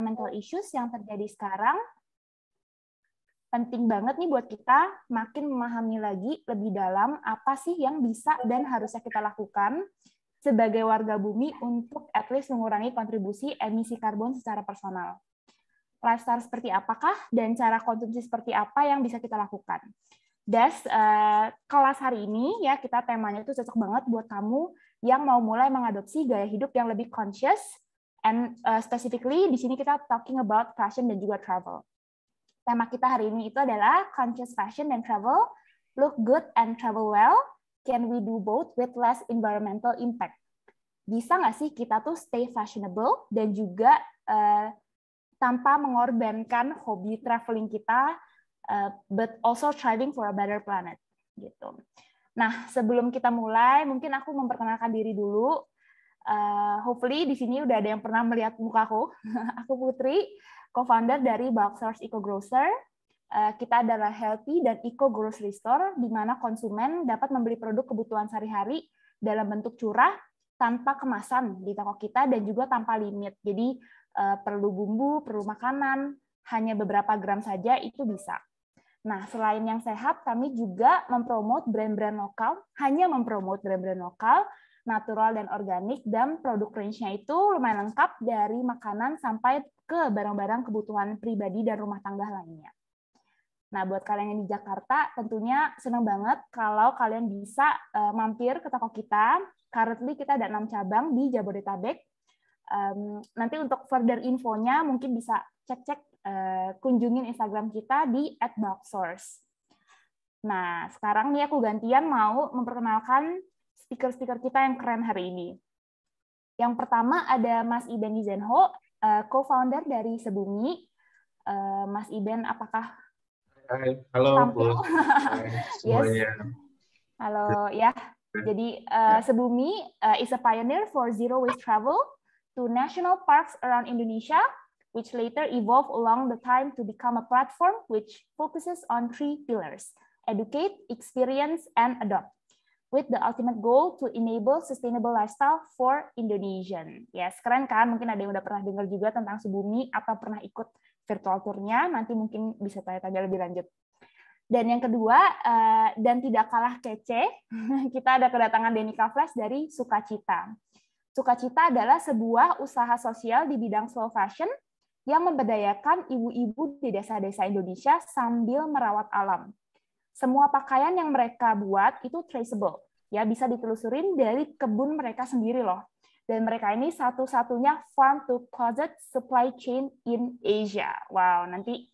Mental issues yang terjadi sekarang, penting banget nih buat kita makin memahami lagi lebih dalam apa sih yang bisa dan harusnya kita lakukan sebagai warga bumi untuk at least mengurangi kontribusi emisi karbon secara personal. Lifestyle seperti apakah dan cara konsumsi seperti apa yang bisa kita lakukan. Kelas hari ini ya kita temanya itu cocok banget buat kamu yang mau mulai mengadopsi gaya hidup yang lebih conscious. And specifically di sini kita talking about fashion dan juga travel. Tema kita hari ini itu adalah conscious fashion dan travel, look good and travel well. Can we do both with less environmental impact? Bisa nggak sih kita tuh stay fashionable dan juga tanpa mengorbankan hobi traveling kita, but also striving for a better planet. Gitu. Nah, sebelum kita mulai, mungkin aku memperkenalkan diri dulu. Hopefully di sini udah ada yang pernah melihat mukaku. Aku Putri, co-founder dari Bulk Source Eco Grocer. Kita adalah healthy dan eco grocery store di mana konsumen dapat membeli produk kebutuhan sehari-hari dalam bentuk curah tanpa kemasan di toko kita dan juga tanpa limit. Jadi perlu bumbu, perlu makanan, hanya beberapa gram saja itu bisa. Nah, selain yang sehat, kami juga mempromot brand-brand lokal, hanya mempromot brand-brand lokal, natural dan organik, dan produk range-nya itu lumayan lengkap dari makanan sampai ke barang-barang kebutuhan pribadi dan rumah tangga lainnya. Nah, buat kalian yang di Jakarta, tentunya senang banget kalau kalian bisa mampir ke toko kita. Currently kita ada 6 cabang di Jabodetabek. Nanti untuk further infonya mungkin bisa cek-cek, kunjungin Instagram kita di @bulksource. Nah, sekarang nih aku gantian mau memperkenalkan speaker-speaker kita yang keren hari ini. Yang pertama ada Mas Iben Izenho, co-founder dari Sebumi. Mas Iben, apakah Hai, halo Bu. Yes. Halo ya. Jadi Sebumi is a pioneer for zero waste travel to national parks around Indonesia, which later evolved along the time to become a platform which focuses on 3 pillars: educate, experience, and adopt, with the ultimate goal to enable sustainable lifestyle for Indonesian. Ya, keren kan? Mungkin ada yang udah pernah dengar juga tentang Sebumi atau pernah ikut virtual tour-nya, nanti mungkin bisa tanya-tanya lebih lanjut. Dan yang kedua, dan tidak kalah kece, kita ada kedatangan Denika Flash dari Sukacita. Sukacita adalah sebuah usaha sosial di bidang slow fashion yang memberdayakan ibu-ibu di desa-desa Indonesia sambil merawat alam. Semua pakaian yang mereka buat itu traceable, ya bisa ditelusurin dari kebun mereka sendiri loh. Dan mereka ini satu-satunya farm to closet supply chain in Asia. Wow, nanti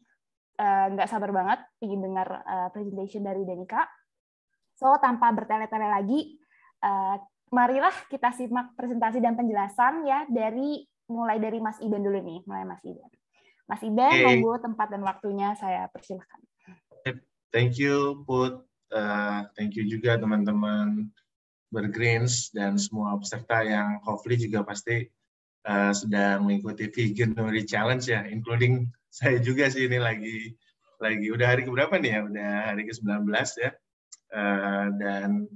nggak sabar banget ingin dengar presentation dari Denika. So tanpa bertele-tele lagi, marilah kita simak presentasi dan penjelasan ya mulai dari Mas Iben dulu nih, Mas Iben, monggo tempat dan waktunya saya persilahkan. Thank you, Put. Thank you juga teman-teman Bergreens dan semua peserta yang hopefully juga pasti sedang mengikuti Veganuary Challenge ya, including saya juga sih ini lagi udah hari keberapa nih ya? Udah hari ke-19 ya. Dan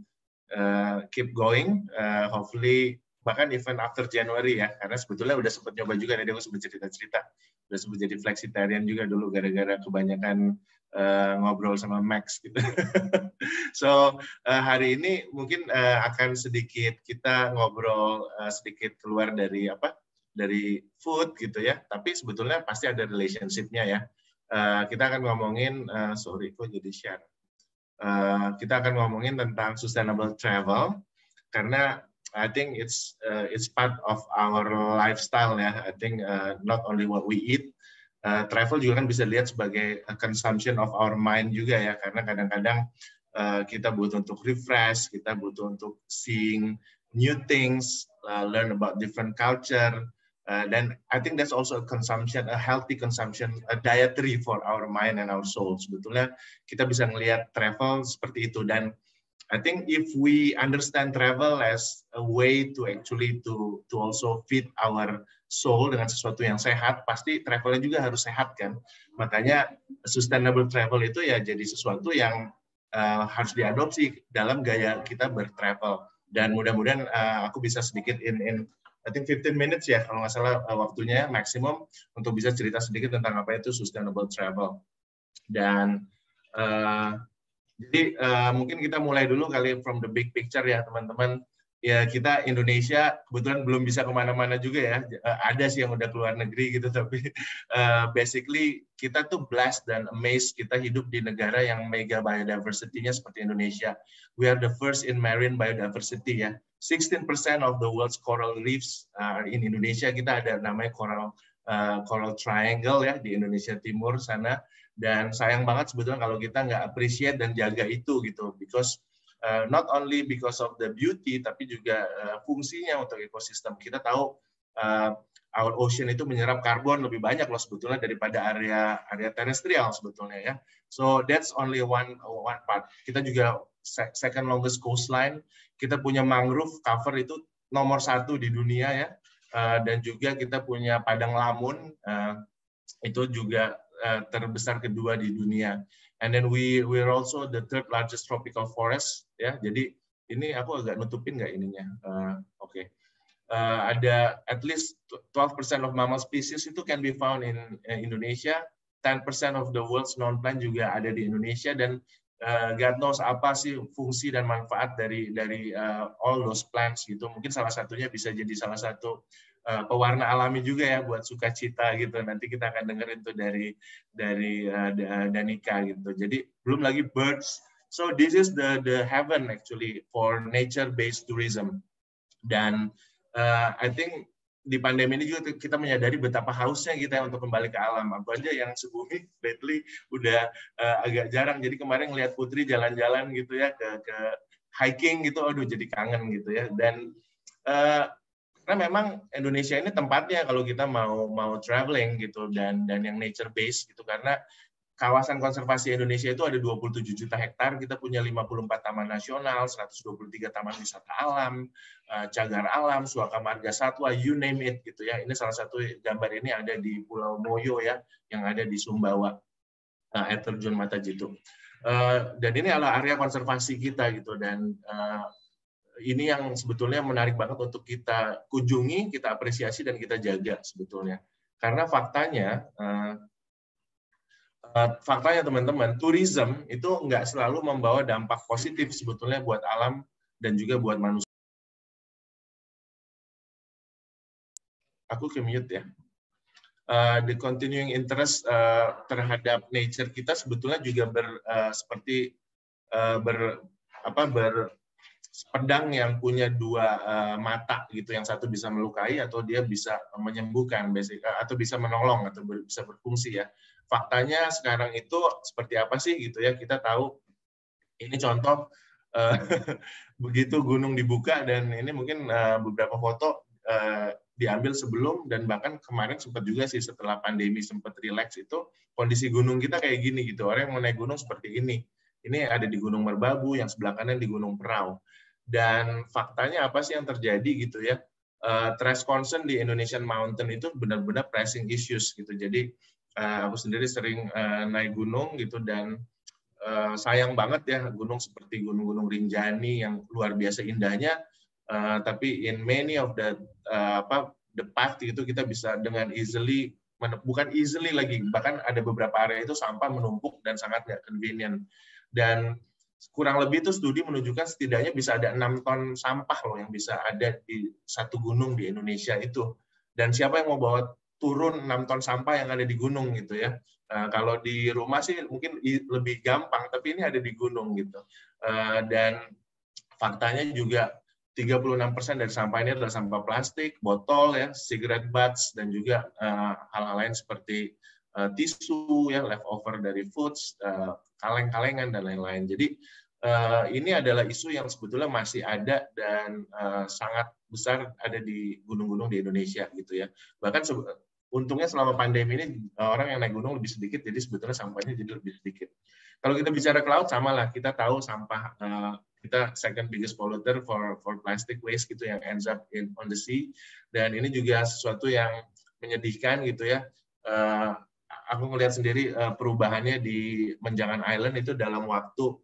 keep going, hopefully bahkan even after January ya, karena sebetulnya udah sempat nyoba juga nih, dia sempat cerita-cerita, udah sempat jadi flexitarian juga dulu gara-gara kebanyakan ngobrol sama Max gitu. So hari ini mungkin akan sedikit kita ngobrol sedikit keluar dari food gitu ya, tapi sebetulnya pasti ada relationship-nya ya. Kita akan ngomongin, sorry kok jadi share. Kita akan ngomongin tentang sustainable travel karena I think it's part of our lifestyle ya. I think not only what we eat, travel juga kan bisa dilihat sebagai consumption of our mind juga ya, karena kadang-kadang kita butuh untuk refresh, kita butuh untuk seeing new things, learn about different culture. Dan I think that's also a healthy consumption, a dietary for our mind and our soul. Sebetulnya kita bisa melihat travel seperti itu, dan I think if we understand travel as a way to actually to also feed our soul dengan sesuatu yang sehat, pasti travelnya juga harus sehat kan. Makanya sustainable travel itu ya jadi sesuatu yang harus diadopsi dalam gaya kita bertravel. Dan mudah-mudahan aku bisa sedikit in I think 15 minutes ya kalau nggak salah waktunya maksimum untuk bisa cerita sedikit tentang apa itu sustainable travel. Dan jadi mungkin kita mulai dulu kali from the big picture ya teman-teman. Ya kita Indonesia kebetulan belum bisa kemana-mana juga ya. Ada sih yang udah keluar negeri gitu, tapi basically kita tuh blessed dan amazed kita hidup di negara yang mega biodiversity-nya seperti Indonesia. We are the first in marine biodiversity ya. 16% of the world's coral reefs are in Indonesia. Kita ada namanya coral triangle ya di Indonesia Timur sana. Dan sayang banget sebetulnya kalau kita nggak appreciate dan jaga itu gitu, because not only because of the beauty, tapi juga fungsinya untuk ekosistem. Kita tahu our ocean itu menyerap karbon lebih banyak loh sebetulnya daripada area terestrial sebetulnya ya. So that's only one part. Kita juga second longest coastline. Kita punya mangrove cover itu nomor 1 di dunia ya. Dan juga kita punya padang lamun itu juga terbesar kedua di dunia. And then we're also the third largest tropical forest ya. Jadi ini aku agak nutupin nggak ininya? Oke. Ada at least 12% of mammal species itu can be found in Indonesia. 10% of the world's known plant juga ada di Indonesia, dan God knows apa sih fungsi dan manfaat dari all those plants gitu. Mungkin salah satunya bisa jadi salah satu pewarna alami juga ya buat sukacita gitu. Nanti kita akan dengerin tuh dari Danika gitu. Jadi belum lagi birds. So this is the heaven actually for nature-based tourism. Dan I think di pandemi ini juga kita menyadari betapa hausnya kita untuk kembali ke alam. Aku aja yang sebumi lately udah agak jarang. Jadi kemarin ngelihat Putri jalan-jalan gitu ya ke hiking gitu, aduh jadi kangen gitu ya. Dan karena memang Indonesia ini tempatnya kalau kita mau traveling gitu dan yang nature based gitu, karena kawasan konservasi Indonesia itu ada 27 juta hektar, kita punya 54 taman nasional, 123 taman wisata alam, cagar alam, suaka marga satwa, you name it gitu ya. Ini salah satu gambar ini ada di Pulau Moyo ya, yang ada di Sumbawa, air terjun Matajitu. Dan ini adalah area konservasi kita gitu, dan ini yang sebetulnya menarik banget untuk kita kunjungi, kita apresiasi, dan kita jaga sebetulnya. Karena faktanya teman-teman, tourism itu nggak selalu membawa dampak positif sebetulnya buat alam dan juga buat manusia. Aku ke-mute ya. The continuing interest terhadap nature kita sebetulnya juga seperti pedang yang punya dua mata gitu, yang satu bisa melukai atau dia bisa menyembuhkan, atau bisa menolong atau bisa berfungsi ya. Faktanya sekarang itu seperti apa sih gitu ya, kita tahu ini contoh begitu gunung dibuka, dan ini mungkin beberapa foto diambil sebelum dan bahkan kemarin sempat juga sih setelah pandemi sempat relax, itu kondisi gunung kita kayak gini gitu. Orang yang mau naik gunung seperti ini. Ini ada di Gunung Merbabu, yang sebelah kanan di Gunung Prau. Dan faktanya apa sih yang terjadi gitu ya? Trash concern di Indonesian Mountain itu benar-benar pressing issues gitu. Jadi aku sendiri sering naik gunung gitu, dan sayang banget ya gunung seperti gunung-gunung Rinjani yang luar biasa indahnya, tapi in many of the path itu kita bisa dengan easily, bukan easily lagi, bahkan ada beberapa area itu sampah menumpuk dan sangat nggak convenient. Dan kurang lebih itu studi menunjukkan setidaknya bisa ada 6 ton sampah loh yang bisa ada di satu gunung di Indonesia itu. Dan siapa yang mau bawa turun 6 ton sampah yang ada di gunung gitu ya. Kalau di rumah sih mungkin lebih gampang, tapi ini ada di gunung gitu. Dan faktanya juga 36% dari sampah ini adalah sampah plastik, botol ya, cigarette butts, dan juga hal-hal lain seperti tisu ya, leftover dari foods, kaleng-kalengan dan lain-lain. Jadi ini adalah isu yang sebetulnya masih ada dan sangat besar ada di gunung-gunung di Indonesia gitu ya. Bahkan untungnya selama pandemi ini orang yang naik gunung lebih sedikit, jadi sebetulnya sampahnya jadi lebih sedikit. Kalau kita bicara ke laut, sama lah, kita tahu sampah kita second biggest polluter for plastic waste gitu yang ends up on the sea, dan ini juga sesuatu yang menyedihkan gitu ya. Aku ngelihat sendiri perubahannya di Menjangan Island itu dalam waktu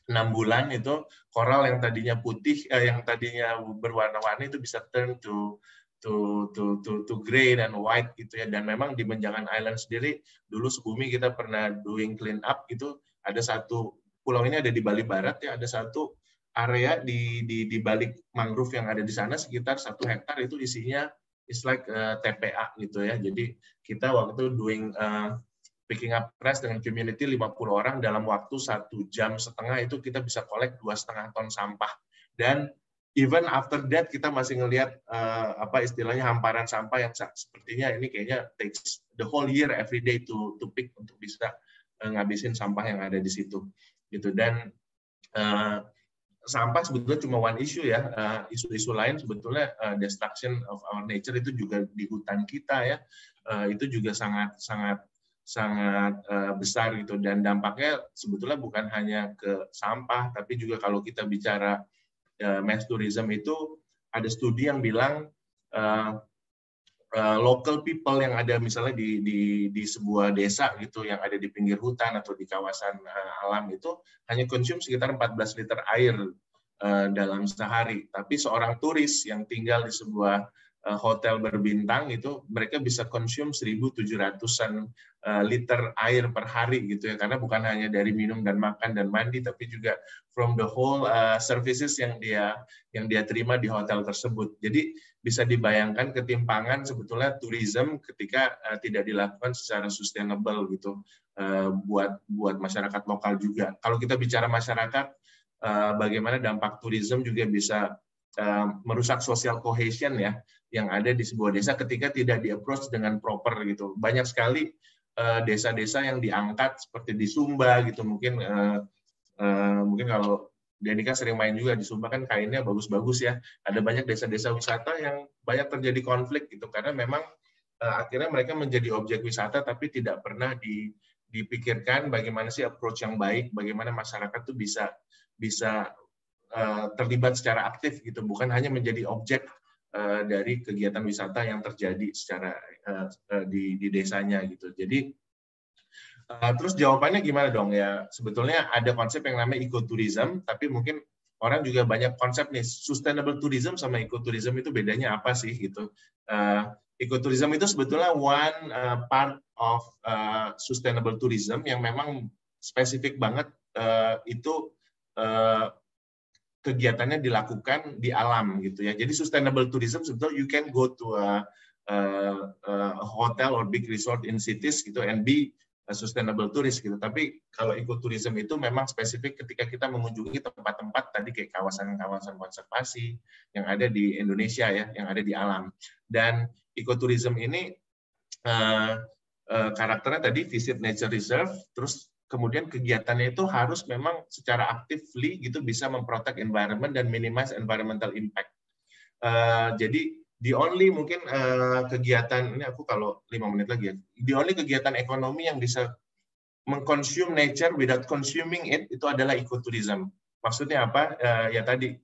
6 bulan itu koral yang tadinya putih, yang tadinya berwarna-warni itu bisa turn to gray dan white gitu ya. Dan memang di Menjangan Island sendiri dulu sebumi kita pernah doing clean up gitu. Ada satu pulau ini ada di Bali Barat ya, ada satu area di balik mangrove yang ada di sana sekitar 1 hektar itu isinya is like TPA gitu ya. Jadi kita waktu itu doing picking up trash dengan community 50 orang dalam waktu 1,5 jam itu kita bisa collect 2,5 ton sampah. Dan even after that kita masih ngelihat apa istilahnya hamparan sampah yang sepertinya ini kayaknya takes the whole year every day to pick untuk bisa ngabisin sampah yang ada di situ gitu. Dan sampah sebetulnya cuma one issue ya, isu-isu lain sebetulnya destruction of our nature itu juga di hutan kita ya, itu juga sangat besar gitu. Dan dampaknya sebetulnya bukan hanya ke sampah, tapi juga kalau kita bicara mass tourism itu ada studi yang bilang local people yang ada misalnya di sebuah desa gitu yang ada di pinggir hutan atau di kawasan alam itu hanya konsum sekitar 14 liter air dalam sehari. Tapi seorang turis yang tinggal di sebuah hotel berbintang itu mereka bisa konsum 1.700-an liter air per hari gitu ya, karena bukan hanya dari minum dan makan dan mandi tapi juga from the whole services yang dia terima di hotel tersebut. Jadi bisa dibayangkan ketimpangan sebetulnya tourism ketika tidak dilakukan secara sustainable gitu buat masyarakat lokal juga. Kalau kita bicara masyarakat, bagaimana dampak tourism juga bisa merusak social cohesion ya yang ada di sebuah desa ketika tidak di-approach dengan proper gitu. Banyak sekali desa-desa yang diangkat seperti di Sumba gitu, mungkin kalau Denika sering main juga di Sumba kan kainnya bagus-bagus ya. Ada banyak desa-desa wisata yang banyak terjadi konflik gitu karena memang akhirnya mereka menjadi objek wisata tapi tidak pernah dipikirkan bagaimana sih approach yang baik, bagaimana masyarakat tuh bisa terlibat secara aktif gitu, bukan hanya menjadi objek dari kegiatan wisata yang terjadi secara di desanya gitu. Jadi terus jawabannya gimana dong ya? Sebetulnya ada konsep yang namanya ecotourism, tapi mungkin orang juga banyak konsep nih sustainable tourism sama ecotourism itu bedanya apa sih gitu. Ecotourism itu sebetulnya one part of sustainable tourism yang memang spesifik banget itu kegiatannya dilakukan di alam gitu ya. Jadi sustainable tourism sebetulnya you can go to a hotel or big resort in cities gitu and be a sustainable tourist gitu. Tapi kalau ecotourism itu memang spesifik ketika kita mengunjungi tempat-tempat tadi kayak kawasan-kawasan konservasi yang ada di Indonesia ya, yang ada di alam. Dan ecotourism ini karakternya tadi visit nature reserve, terus kemudian kegiatannya itu harus memang secara actively gitu bisa memprotect environment dan minimize environmental impact. Jadi the only mungkin kegiatan ini aku kalau 5 menit lagi ya, the only kegiatan ekonomi yang bisa mengconsume nature without consuming it itu adalah ecotourism. Maksudnya apa? Ya tadi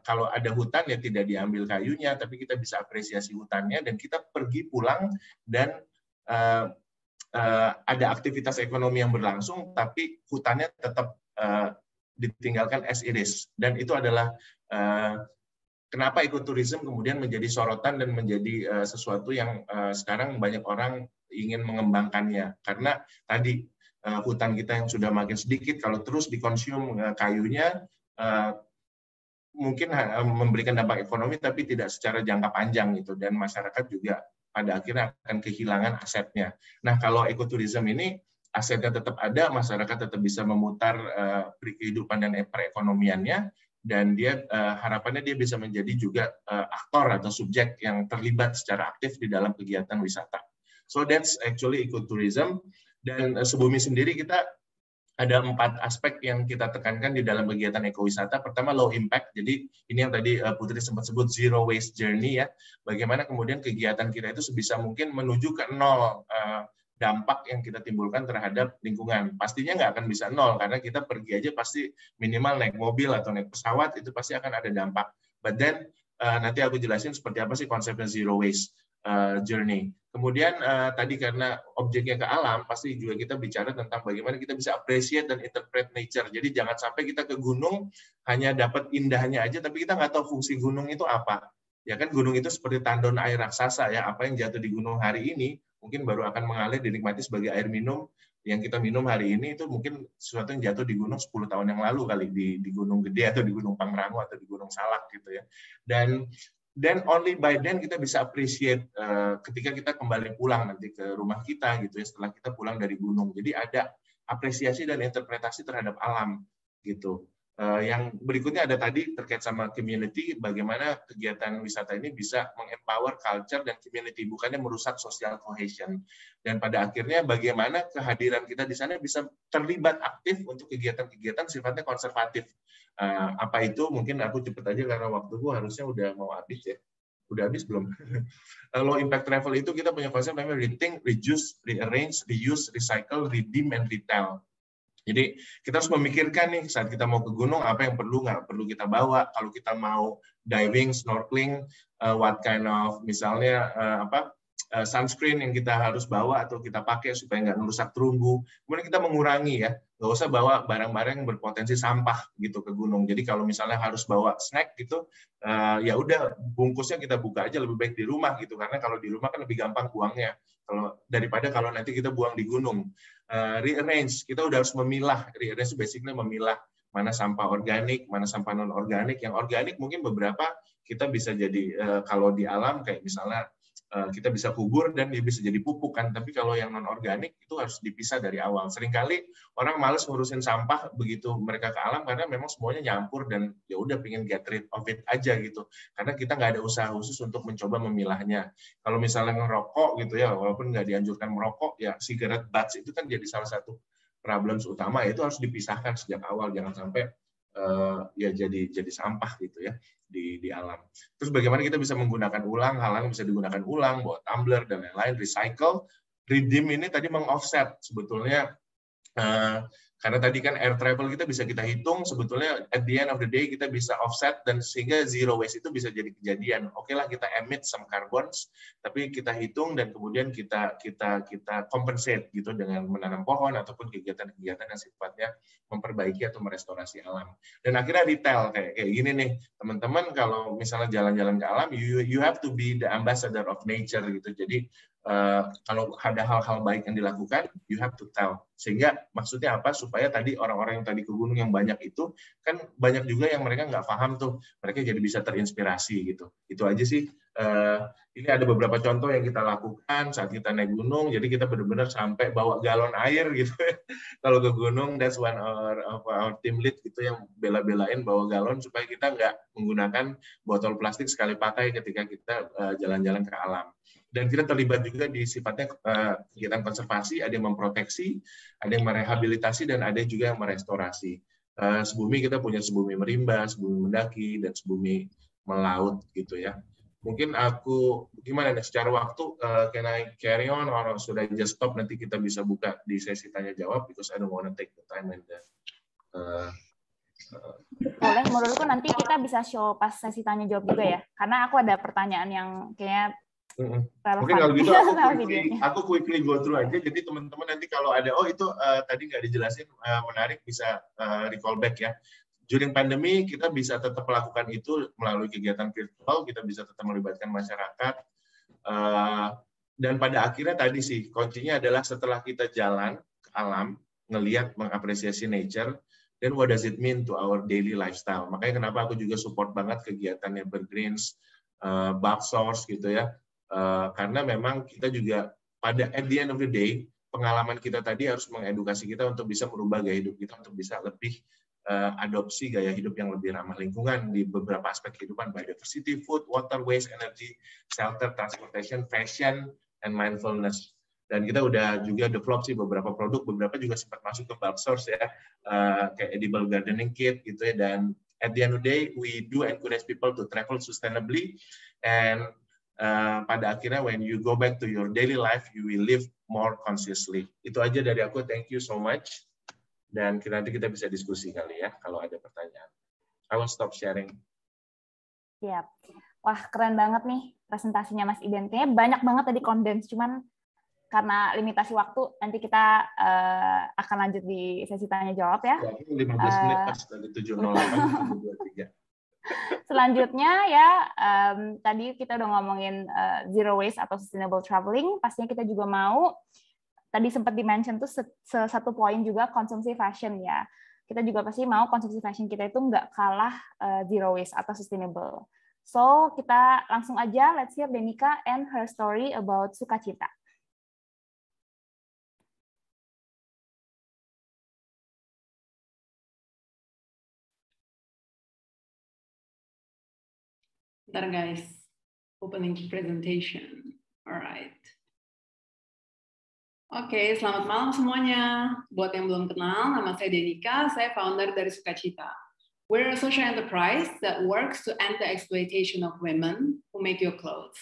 kalau ada hutan ya tidak diambil kayunya, tapi kita bisa apresiasi hutannya dan kita pergi pulang dan ada aktivitas ekonomi yang berlangsung, tapi hutannya tetap ditinggalkan as it is. Dan itu adalah kenapa ekoturism kemudian menjadi sorotan dan menjadi sesuatu yang sekarang banyak orang ingin mengembangkannya. Karena tadi hutan kita yang sudah makin sedikit, kalau terus dikonsum kayunya, mungkin memberikan dampak ekonomi, tapi tidak secara jangka panjang gitu. Dan masyarakat juga pada akhirnya akan kehilangan asetnya. Nah, kalau ekoturism ini asetnya tetap ada, masyarakat tetap bisa memutar kehidupan dan perekonomiannya, dan dia harapannya dia bisa menjadi juga aktor atau subjek yang terlibat secara aktif di dalam kegiatan wisata. So that's actually ecotourism. Dan Sebumi sendiri kita ada 4 aspek yang kita tekankan di dalam kegiatan ekowisata. Pertama, low impact. Jadi ini yang tadi Putri sempat sebut zero waste journey ya. Bagaimana kemudian kegiatan kita itu sebisa mungkin menuju ke 0 dampak yang kita timbulkan terhadap lingkungan. Pastinya nggak akan bisa 0 karena kita pergi aja pasti minimal naik mobil atau naik pesawat itu pasti akan ada dampak. But then nanti aku jelasin seperti apa sih konsepnya zero waste journey. Kemudian tadi karena objeknya ke alam, pasti juga kita bicara tentang bagaimana kita bisa appreciate dan interpret nature. Jadi jangan sampai kita ke gunung hanya dapat indahnya aja, tapi kita nggak tahu fungsi gunung itu apa. Ya kan gunung itu seperti tandon air raksasa ya, apa yang jatuh di gunung hari ini mungkin baru akan mengalir dinikmati sebagai air minum yang kita minum hari ini, itu mungkin sesuatu yang jatuh di gunung 10 tahun yang lalu kali, di Gunung Gede atau di Gunung Pangrango atau di Gunung Salak gitu ya. Dan then only by then kita bisa appreciate ketika kita kembali pulang nanti ke rumah kita gitu ya, setelah kita pulang dari gunung. Jadi ada apresiasi dan interpretasi terhadap alam gitu. Yang berikutnya ada tadi terkait sama community, bagaimana kegiatan wisata ini bisa mengempower culture dan community, bukannya merusak social cohesion. Dan pada akhirnya bagaimana kehadiran kita di sana bisa terlibat aktif untuk kegiatan-kegiatan sifatnya konservatif. Apa itu? Mungkin aku cepet aja karena waktuku harusnya udah mau habis ya. Udah habis belum? Low impact travel itu kita punya konsep namanya rethink, reduce, rearrange, reuse, recycle, redeem, and retell. Jadi kita harus memikirkan nih saat kita mau ke gunung apa yang perlu nggak perlu kita bawa. Kalau kita mau diving, snorkeling, what kind of misalnya sunscreen yang kita harus bawa atau kita pakai supaya nggak merusak terumbu. Kemudian kita mengurangi ya, nggak usah bawa barang-barang yang berpotensi sampah gitu ke gunung. Jadi kalau misalnya harus bawa snack gitu, ya udah bungkusnya kita buka aja, lebih baik di rumah gitu, karena kalau di rumah kan lebih gampang buangnya daripada kalau nanti kita buang di gunung. Rearrange, kita udah harus memilah. Rearrange itu basically memilah mana sampah organik, mana sampah non organik. Yang organik mungkin beberapa kita bisa jadi kalau di alam kayak misalnya kita bisa kubur dan dia bisa jadi pupuk kan. Tapi kalau yang non organik itu harus dipisah dari awal. Seringkali orang males ngurusin sampah begitu mereka ke alam karena memang semuanya nyampur dan ya udah pengen get rid of it aja gitu. Karena kita nggak ada usaha khusus untuk mencoba memilahnya. Kalau misalnya ngerokok gitu ya, walaupun nggak dianjurkan merokok, ya cigarette butts itu kan jadi salah satu problem utama, itu harus dipisahkan sejak awal, jangan sampai ya jadi sampah gitu ya di alam. Terus bagaimana kita bisa menggunakan ulang hal yang bisa digunakan ulang, bawa tumbler dan lain-lain, recycle, redeem ini tadi mengoffset sebetulnya. Karena tadi kan air travel kita bisa kita hitung, sebetulnya at the end of the day kita bisa offset dan sehingga zero waste itu bisa jadi kejadian. Oke lah kita emit some carbons, tapi kita hitung dan kemudian kita compensate gitu dengan menanam pohon ataupun kegiatan-kegiatan yang sifatnya memperbaiki atau merestorasi alam. Dan akhirnya retail kayak gini nih, teman-teman kalau misalnya jalan-jalan ke alam, you have to be the ambassador of nature gitu. Jadi kalau ada hal-hal baik yang dilakukan, you have to tell. Sehingga maksudnya apa? Supaya tadi orang-orang yang tadi ke gunung yang banyak itu, kan banyak juga yang mereka nggak paham tuh. Mereka jadi bisa terinspirasi gitu. Itu aja sih. Ini ada beberapa contoh yang kita lakukan saat kita naik gunung. Jadi kita benar-benar sampai bawa galon air gitu. Kalau ke gunung, that's one of our team lead gitu yang bela-belain bawa galon supaya kita nggak menggunakan botol plastik sekali pakai ketika kita jalan-jalan ke alam. Dan kita terlibat juga di sifatnya kegiatan konservasi, ada yang memproteksi, ada yang merehabilitasi, dan ada juga yang merestorasi. Sebumi kita punya Sebumi Merimba, Sebumi Mendaki, dan Sebumi Melaut gitu ya. Mungkin aku gimana nih secara waktu, can I carry on or should I just stop? Nanti kita bisa buka di sesi tanya jawab because I don't want to take the time and boleh, menurutku nanti kita bisa show pas sesi tanya jawab juga ya, karena aku ada pertanyaan yang kayaknya mungkin kalau gitu aku quickly go through aja. Jadi teman-teman nanti kalau ada itu tadi nggak dijelasin menarik bisa recall back ya. During pandemi kita bisa tetap melakukan itu melalui kegiatan virtual, kita bisa tetap melibatkan masyarakat. Dan pada akhirnya tadi sih kuncinya adalah setelah kita jalan ke alam, ngelihat, mengapresiasi nature, then what does it mean to our daily lifestyle. Makanya kenapa aku juga support banget kegiatan Evergreens, Bulksource gitu ya. Karena memang kita juga pada at the end of the day pengalaman kita tadi harus mengedukasi kita untuk bisa merubah gaya hidup kita untuk bisa lebih adopsi gaya hidup yang lebih ramah lingkungan di beberapa aspek kehidupan, biodiversity, food, water, waste, energy, shelter, transportation, fashion, and mindfulness. Dan kita udah juga develop sih beberapa produk, beberapa juga sempat masuk ke Bulksource ya, kayak edible gardening kit gitu ya. Dan at the end of the day we do encourage people to travel sustainably, and pada akhirnya when you go back to your daily life, you will live more consciously. Itu aja dari aku. Thank you so much. Dan nanti kita bisa diskusi kali ya kalau ada pertanyaan. I will stop sharing. Siap. Wah, keren banget nih presentasinya Mas Iben. Kayaknya banyak banget tadi kondens, cuman karena limitasi waktu nanti kita akan lanjut di sesi tanya jawab ya. 15 menit pas tadi 7.08 7.23. Selanjutnya ya, tadi kita udah ngomongin zero waste atau sustainable traveling. Pastinya kita juga mau, tadi sempat di-mention tuh satu poin juga konsumsi fashion ya. Kita juga pasti mau konsumsi fashion kita itu nggak kalah zero waste atau sustainable. So, kita langsung aja, let's hear Denika and her story about Sukacita. Bentar guys, opening presentation. Alright. Oke, selamat malam semuanya. Buat yang belum kenal, nama saya Denika, saya founder dari Sukacita. We're a social enterprise that works to end the exploitation of women who make your clothes.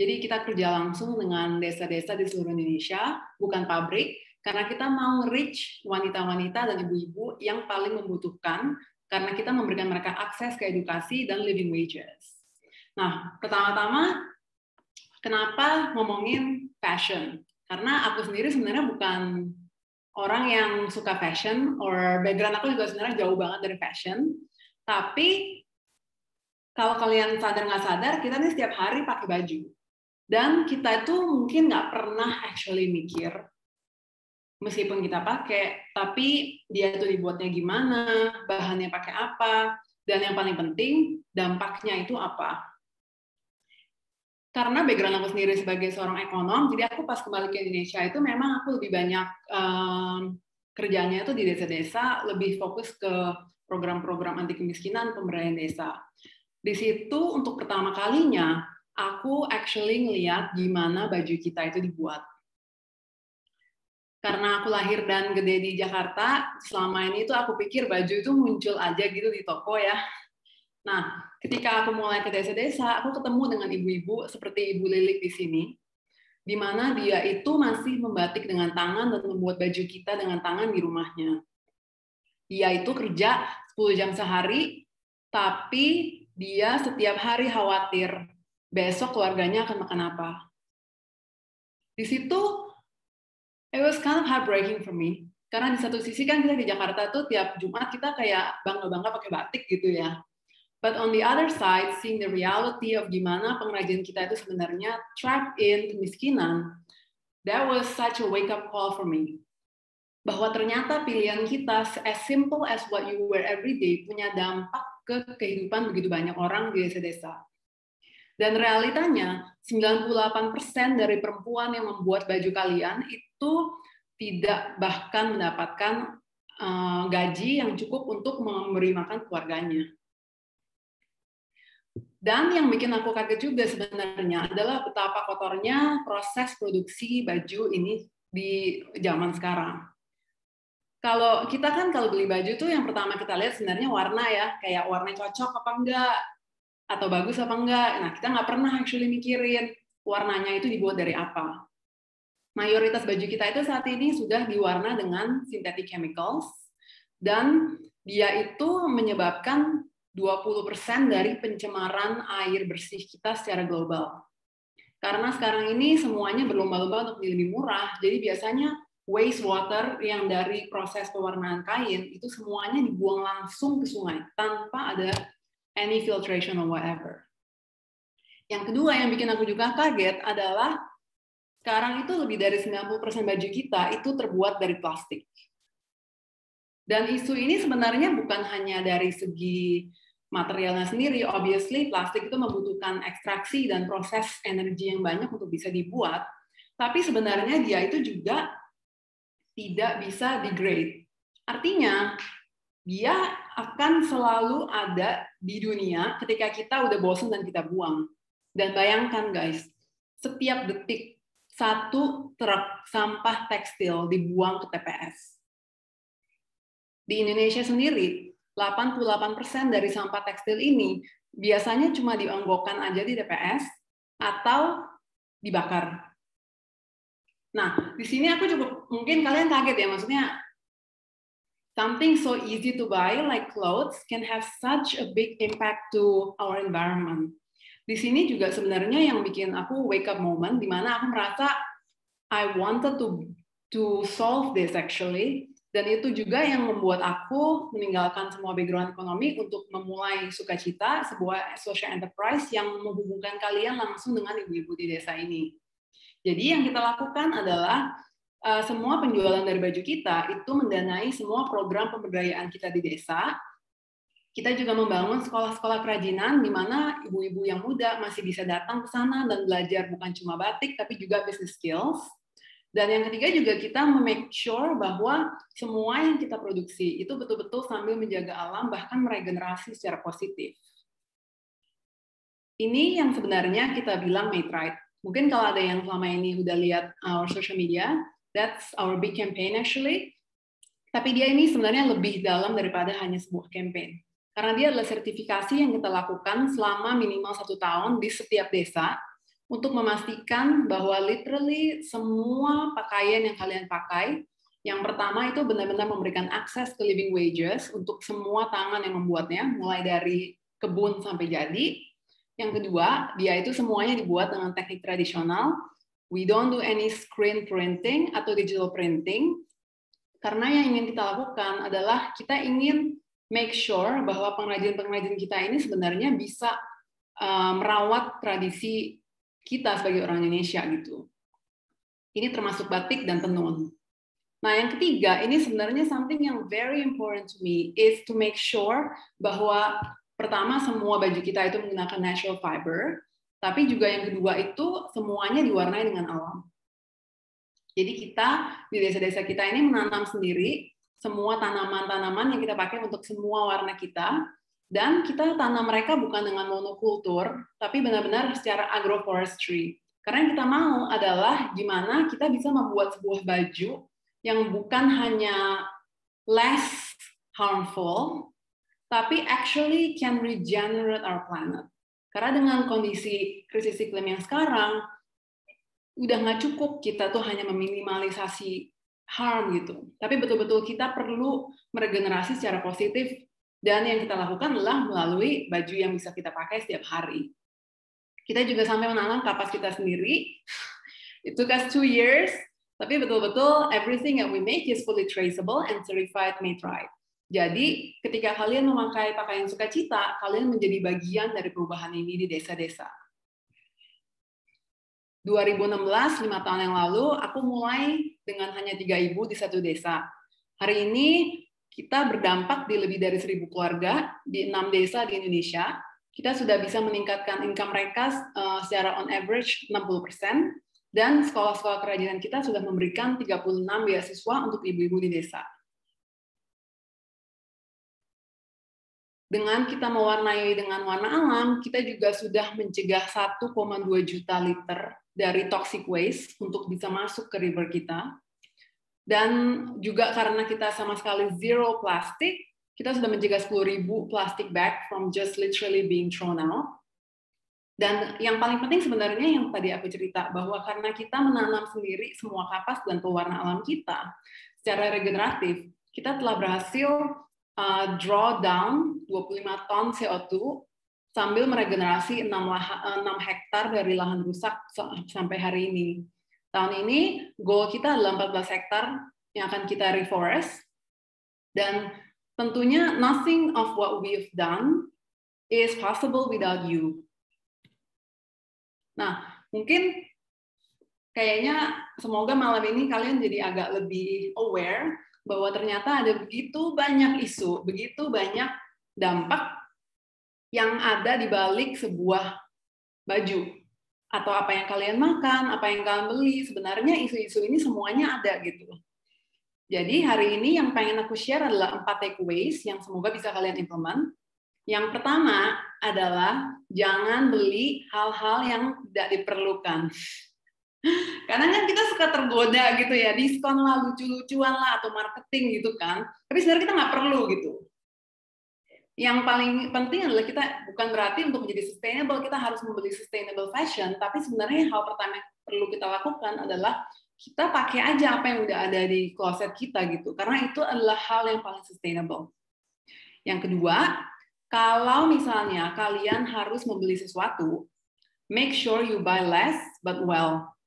Jadi kita kerja langsung dengan desa-desa di seluruh Indonesia, bukan pabrik, karena kita mau reach wanita-wanita dan ibu-ibu yang paling membutuhkan, karena kita memberikan mereka akses ke edukasi dan living wages. Nah, pertama-tama, kenapa ngomongin fashion? Karena aku sendiri sebenarnya bukan orang yang suka fashion, or background aku juga sebenarnya jauh banget dari fashion. Tapi, kalau kalian sadar nggak sadar, kita nih setiap hari pakai baju. Dan kita itu mungkin nggak pernah actually mikir, meskipun kita pakai, tapi dia itu dibuatnya gimana, bahannya pakai apa, dan yang paling penting, dampaknya itu apa. Karena background aku sendiri sebagai seorang ekonom, jadi aku pas kembali ke Indonesia itu memang aku lebih banyak kerjanya itu di desa-desa, lebih fokus ke program-program anti kemiskinan, pemberdayaan desa. Di situ untuk pertama kalinya, aku actually ngeliat gimana baju kita itu dibuat. Karena aku lahir dan gede di Jakarta, selama ini tuh aku pikir baju itu muncul aja gitu di toko ya. Nah, ketika aku mulai ke desa-desa, aku ketemu dengan ibu-ibu seperti Ibu Lilik di sini, di mana dia itu masih membatik dengan tangan dan membuat baju kita dengan tangan di rumahnya. Dia itu kerja 10 jam sehari, tapi dia setiap hari khawatir besok keluarganya akan makan apa. Di situ, it was kind of heartbreaking for me. Karena di satu sisi kan kita di Jakarta tuh tiap Jumat kita kayak bangga-bangga pakai batik gitu ya. But on the other side, seeing the reality of gimana pengrajin kita itu sebenarnya trapped in kemiskinan, that was such a wake-up call for me. Bahwa ternyata pilihan kita, as simple as what you wear every day, punya dampak ke kehidupan begitu banyak orang di desa-desa. Dan realitanya, 98% dari perempuan yang membuat baju kalian itu tidak bahkan mendapatkan gaji yang cukup untuk memberi makan keluarganya. Dan yang bikin aku kaget juga sebenarnya adalah betapa kotornya proses produksi baju ini di zaman sekarang. Kalau kita kan kalau beli baju tuh yang pertama kita lihat sebenarnya warna ya, kayak warnanya cocok apa enggak, atau bagus apa enggak. Nah, kita nggak pernah actually mikirin warnanya itu dibuat dari apa. Mayoritas baju kita itu saat ini sudah diwarna dengan synthetic chemicals, dan dia itu menyebabkan 20% dari pencemaran air bersih kita secara global. Karena sekarang ini semuanya berlomba-lomba untuk lebih murah, jadi biasanya wastewater yang dari proses pewarnaan kain itu semuanya dibuang langsung ke sungai tanpa ada any filtration or whatever. Yang kedua yang bikin aku juga kaget adalah sekarang itu lebih dari 90% baju kita itu terbuat dari plastik. Dan isu ini sebenarnya bukan hanya dari segi materialnya sendiri, obviously plastik itu membutuhkan ekstraksi dan proses energi yang banyak untuk bisa dibuat, tapi sebenarnya dia itu juga tidak bisa degrade. Artinya, dia akan selalu ada di dunia ketika kita udah bosan dan kita buang. Dan bayangkan guys, setiap detik 1 truk sampah tekstil dibuang ke TPS. Di Indonesia sendiri, 88% dari sampah tekstil ini biasanya cuma dionggokkan aja di TPS atau dibakar. Nah, di sini aku cukup, mungkin kalian kaget ya, maksudnya something so easy to buy like clothes can have such a big impact to our environment. Di sini juga sebenarnya yang bikin aku wake up moment, di mana aku merasa I wanted to solve this actually, Dan itu juga yang membuat aku meninggalkan semua background ekonomi untuk memulai Sukacita, sebuah social enterprise yang menghubungkan kalian langsung dengan ibu-ibu di desa ini. Jadi yang kita lakukan adalah semua penjualan dari baju kita itu mendanai semua program pemberdayaan kita di desa. Kita juga membangun sekolah-sekolah kerajinan di mana ibu-ibu yang muda masih bisa datang ke sana dan belajar bukan cuma batik, tapi juga business skills. Dan yang ketiga juga kita make sure bahwa semua yang kita produksi itu betul-betul sambil menjaga alam, bahkan meregenerasi secara positif. Ini yang sebenarnya kita bilang made right. Mungkin kalau ada yang selama ini udah lihat our social media, that's our big campaign actually. Tapi dia ini sebenarnya lebih dalam daripada hanya sebuah campaign. Karena dia adalah sertifikasi yang kita lakukan selama minimal 1 tahun di setiap desa untuk memastikan bahwa literally semua pakaian yang kalian pakai, yang pertama itu benar-benar memberikan akses ke living wages untuk semua tangan yang membuatnya, mulai dari kebun sampai jadi. Yang kedua, dia itu semuanya dibuat dengan teknik tradisional. We don't do any screen printing atau digital printing, karena yang ingin kita lakukan adalah kita ingin make sure bahwa pengrajin-pengrajin kita ini sebenarnya bisa merawat tradisi kita sebagai orang Indonesia gitu. Ini termasuk batik dan tenun. Nah, yang ketiga, ini sebenarnya something yang very important to me is to make sure bahwa pertama semua baju kita itu menggunakan natural fiber, tapi juga yang kedua itu semuanya diwarnai dengan alam. Jadi kita di desa-desa kita ini menanam sendiri semua tanaman-tanaman yang kita pakai untuk semua warna kita, dan kita tanam mereka bukan dengan monokultur, tapi benar-benar secara agroforestry. Karena yang kita mau adalah gimana kita bisa membuat sebuah baju yang bukan hanya less harmful, tapi actually can regenerate our planet. Karena dengan kondisi krisis iklim yang sekarang, udah nggak cukup kita tuh hanya meminimalisasi harm gitu. Tapi betul-betul kita perlu meregenerasi secara positif, dan yang kita lakukan adalah melalui baju yang bisa kita pakai setiap hari. Kita juga sampai menanam kapas kita sendiri. It took us 2 years, tapi betul-betul everything that we make is fully traceable and certified made right. Jadi ketika kalian memakai pakaian Sukacita, kalian menjadi bagian dari perubahan ini di desa-desa. 2016, 5 tahun yang lalu, aku mulai dengan hanya 3 ibu di satu desa. Hari ini kita berdampak di lebih dari 1.000 keluarga di 6 desa di Indonesia. Kita sudah bisa meningkatkan income mereka secara on average 60%, dan sekolah-sekolah kerajinan kita sudah memberikan 36 beasiswa untuk ibu-ibu di desa. Dengan kita mewarnai dengan warna alam, kita juga sudah mencegah 1,2 juta liter dari toxic waste untuk bisa masuk ke river kita. Dan juga karena kita sama sekali zero plastic, kita sudah mencegah 10.000 plastic bag from just literally being thrown out. Dan yang paling penting sebenarnya yang tadi aku cerita, bahwa karena kita menanam sendiri semua kapas dan pewarna alam kita secara regeneratif, kita telah berhasil draw down 25 ton CO2 sambil meregenerasi 6 hektar dari lahan rusak sampai hari ini. Tahun ini, goal kita adalah 14 hektar yang akan kita reforest, dan tentunya nothing of what we've done is possible without you. Nah, mungkin kayaknya semoga malam ini kalian jadi agak lebih aware bahwa ternyata ada begitu banyak isu, begitu banyak dampak yang ada di balik sebuah baju. Atau apa yang kalian makan, apa yang kalian beli, sebenarnya isu-isu ini semuanya ada gitu. Jadi hari ini yang pengen aku share adalah 4 takeaways yang semoga bisa kalian implement. Yang pertama adalah jangan beli hal-hal yang tidak diperlukan. Karena kan kita suka tergoda gitu ya, diskon lah, lucu-lucuan lah, atau marketing gitu kan. Tapi sebenarnya kita nggak perlu gitu. Yang paling penting adalah kita bukan berarti untuk menjadi sustainable, kita harus membeli sustainable fashion, tapi sebenarnya hal pertama yang perlu kita lakukan adalah kita pakai aja apa yang udah ada di closet kita gitu, karena itu adalah hal yang paling sustainable. Yang kedua, kalau misalnya kalian harus membeli sesuatu, make sure you buy less but well.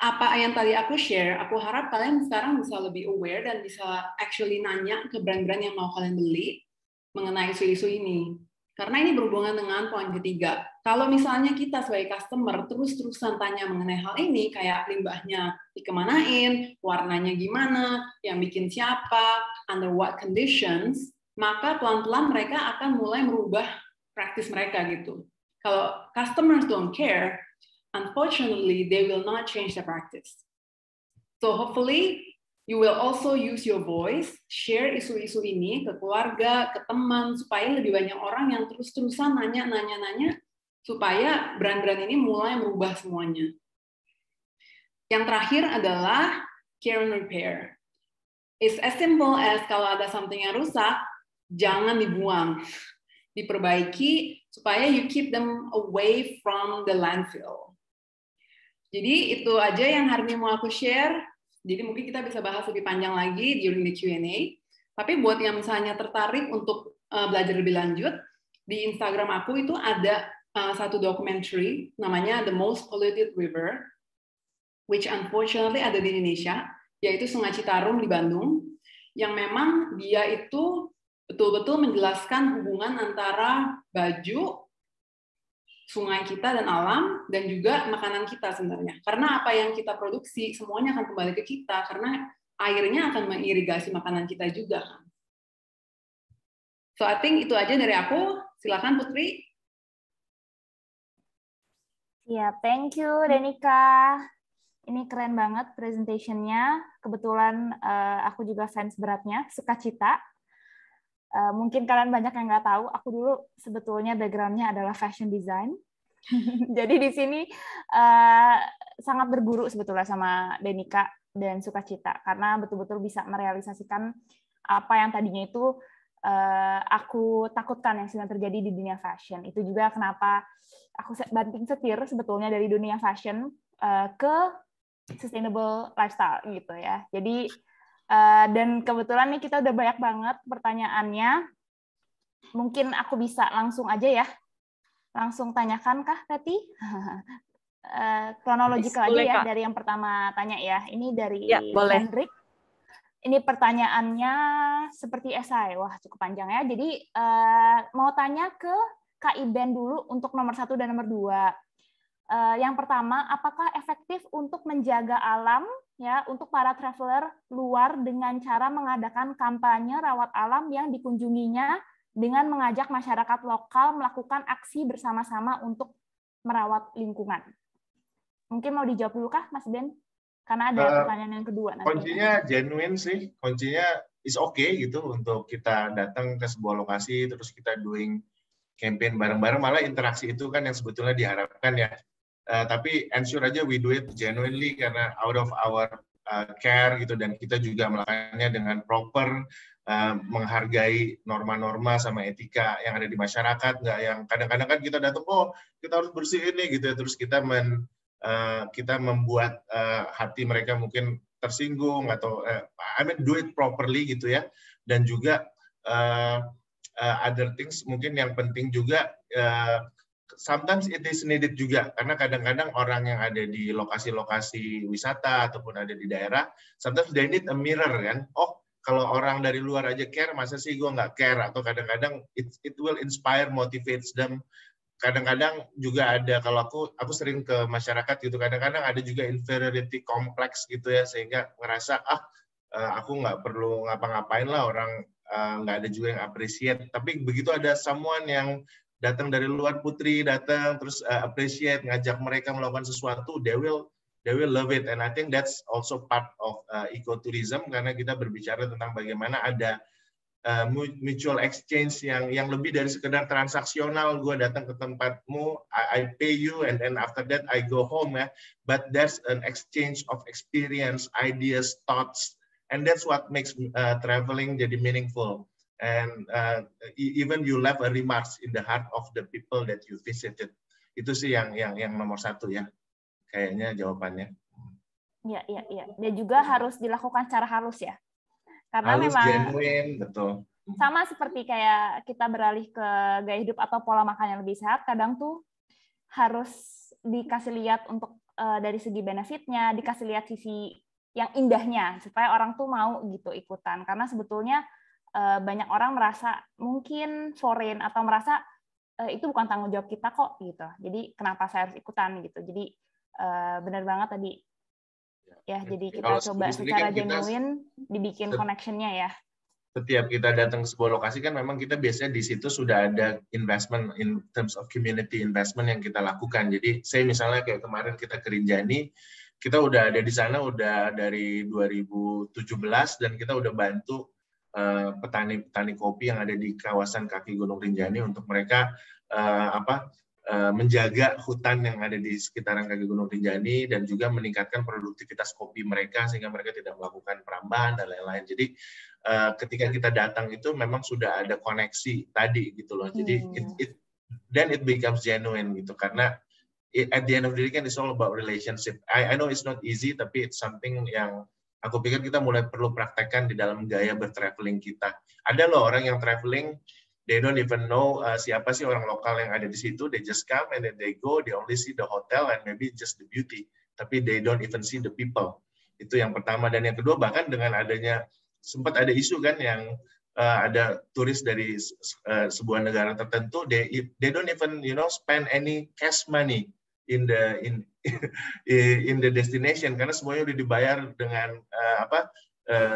apa yang tadi aku share, aku harap kalian sekarang bisa lebih aware dan bisa actually nanya ke brand-brand yang mau kalian beli mengenai isu-isu ini. Karena ini berhubungan dengan poin ketiga. Kalau misalnya kita sebagai customer terus-terusan tanya mengenai hal ini, kayak limbahnya dikemanain, warnanya gimana, yang bikin siapa, under what conditions, maka pelan-pelan mereka akan mulai merubah praktis mereka gitu. Kalau customers don't care, unfortunately, they will not change the practice. So hopefully, you will also use your voice, share isu-isu ini ke keluarga, ke teman, supaya lebih banyak orang yang terus-terusan nanya, supaya brand-brand ini mulai merubah semuanya. Yang terakhir adalah care and repair. It's as simple as kalau ada something yang rusak, jangan dibuang. Diperbaiki supaya you keep them away from the landfill. Jadi itu aja yang hari ini mau aku share. Jadi mungkin kita bisa bahas lebih panjang lagi during the Q&A. Tapi buat yang misalnya tertarik untuk belajar lebih lanjut, di Instagram aku itu ada satu documentary namanya The Most Polluted River, which unfortunately ada di Indonesia, yaitu Sungai Citarum di Bandung, yang memang dia itu betul-betul menjelaskan hubungan antara baju, sungai kita dan alam, dan juga makanan kita sebenarnya. Karena apa yang kita produksi, semuanya akan kembali ke kita, karena airnya akan mengirigasi makanan kita juga. So I think itu aja dari aku. Silakan Putri. Ya, thank you Denika. Ini keren banget presentation-nya. Kebetulan aku juga fans beratnya, Sukacita. Mungkin kalian banyak yang nggak tahu, aku dulu sebetulnya background-nya adalah fashion design. Jadi di sini sangat berguru sebetulnya sama Denika dan Sukacita, karena betul-betul bisa merealisasikan apa yang tadinya itu aku takutkan yang sedang terjadi di dunia fashion. Itu juga kenapa aku banting setir sebetulnya dari dunia fashion ke sustainable lifestyle gitu ya. Jadi dan kebetulan nih kita udah banyak banget pertanyaannya. Mungkin aku bisa langsung aja ya. Langsung tanyakan kah, Tati? Kronologikal aja ya, Kak. Dari yang pertama tanya ya. Ini dari Hendrik. Ini pertanyaannya seperti esai. Wah, cukup panjang ya. Jadi mau tanya ke Kak Iben dulu untuk nomor 1 dan nomor 2. Yang pertama, apakah efektif untuk menjaga alam ya untuk para traveler luar dengan cara mengadakan kampanye rawat alam yang dikunjunginya dengan mengajak masyarakat lokal melakukan aksi bersama-sama untuk merawat lingkungan? Mungkin mau dijawab dulu kah, Mas Ben? Karena ada pertanyaan yang kedua nanti. Kuncinya genuine sih, kuncinya is okay gitu untuk kita datang ke sebuah lokasi terus kita doing campaign bareng-bareng, malah interaksi itu kan yang sebetulnya diharapkan ya. Tapi ensure aja we do it genuinely karena out of our care gitu, dan kita juga melakukannya dengan proper, menghargai norma-norma sama etika yang ada di masyarakat, nggak yang kadang-kadang kan kita datang, oh kita harus bersih ini gitu ya, terus kita membuat hati mereka mungkin tersinggung atau I mean do it properly gitu ya. Dan juga other things mungkin yang penting juga, sometimes it is needed juga, karena kadang-kadang orang yang ada di lokasi-lokasi wisata ataupun ada di daerah, sometimes they need a mirror kan. Oh, kalau orang dari luar aja care, masa sih gue nggak care? Atau kadang-kadang it will inspire, motivates them. Kadang-kadang juga ada, kalau aku sering ke masyarakat gitu, kadang-kadang ada juga inferiority complex gitu ya, sehingga ngerasa aku nggak perlu ngapa-ngapain lah, orang nggak ada juga yang appreciate. Tapi begitu ada someone yang datang dari luar, Putri datang terus appreciate, ngajak mereka melakukan sesuatu, they will love it. And I think that's also part of ecotourism, karena kita berbicara tentang bagaimana ada mutual exchange yang lebih dari sekedar transaksional. Gue datang ke tempatmu, I pay you, and then after that I go home ya. But there's an exchange of experience, ideas, thoughts, and that's what makes traveling jadi meaningful. And even you left a remarks in the heart of the people that you visited. Itu sih yang nomor 1 ya, kayaknya jawabannya. Iya. Dan juga harus dilakukan secara halus ya. Karena halus, memang genuine, betul. Sama seperti kayak kita beralih ke gaya hidup atau pola makan yang lebih sehat, kadang tuh harus dikasih lihat untuk dari segi benefitnya, dikasih lihat sisi yang indahnya supaya orang tuh mau gitu ikutan. Karena sebetulnya banyak orang merasa mungkin foreign atau merasa itu bukan tanggung jawab kita kok gitu. Jadi kenapa saya harus ikutan gitu. Jadi benar banget tadi ya. Jadi kita coba secara genuine dibikin connection-nya ya. Setiap kita datang ke sebuah lokasi kan memang kita biasanya di situ sudah ada investment in terms of community investment yang kita lakukan. Jadi saya misalnya kayak kemarin kita ke Rinjani, kita udah ada di sana udah dari 2017 dan kita udah bantu petani-petani kopi yang ada di kawasan kaki Gunung Rinjani untuk mereka menjaga hutan yang ada di sekitaran kaki Gunung Rinjani dan juga meningkatkan produktivitas kopi mereka sehingga mereka tidak melakukan perambahan dan lain-lain. Jadi ketika kita datang itu memang sudah ada koneksi tadi gitu loh. Jadi then it becomes genuine gitu karena at the end of the day kan it's all about relationship. I know it's not easy tapi it's something yang aku pikir kita mulai perlu praktekkan di dalam gaya bertraveling kita. Ada loh orang yang traveling, they don't even know siapa sih orang lokal yang ada di situ. They just come and then they go, they only see the hotel and maybe just the beauty. Tapi they don't even see the people. Itu yang pertama. Dan yang kedua, bahkan dengan adanya, sempat ada isu kan yang ada turis dari sebuah negara tertentu, they don't even spend any cash money in the destination karena semuanya udah dibayar dengan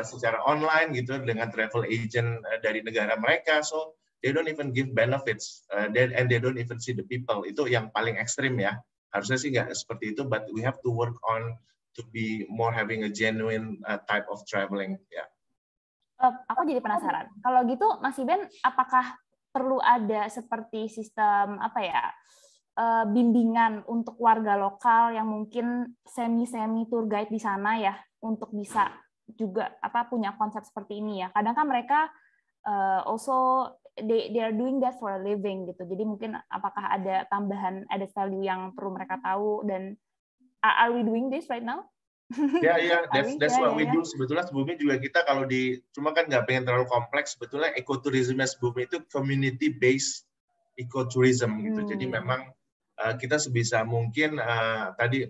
secara online gitu dengan travel agent dari negara mereka, so they don't even give benefits and they don't even see the people. Itu yang paling ekstrim ya. Harusnya sih nggak seperti itu, but we have to work on to be more having a genuine type of traveling. Ya. Aku jadi penasaran. Kalau gitu, Mas Iben, apakah perlu ada seperti sistem bimbingan untuk warga lokal yang mungkin semi tour guide di sana ya, untuk bisa juga punya konsep seperti ini ya. Kadang kan mereka also they are doing that for a living gitu. Jadi mungkin apakah ada tambahan added value yang perlu mereka tahu, dan are we doing this right now? Ya, that's what we do. Sebetulnya sebelumnya juga kita kalau cuma kan nggak pengen terlalu kompleks. Sebetulnya ekoturisme sebelumnya itu community based ecotourism gitu. Jadi memang kita sebisa mungkin tadi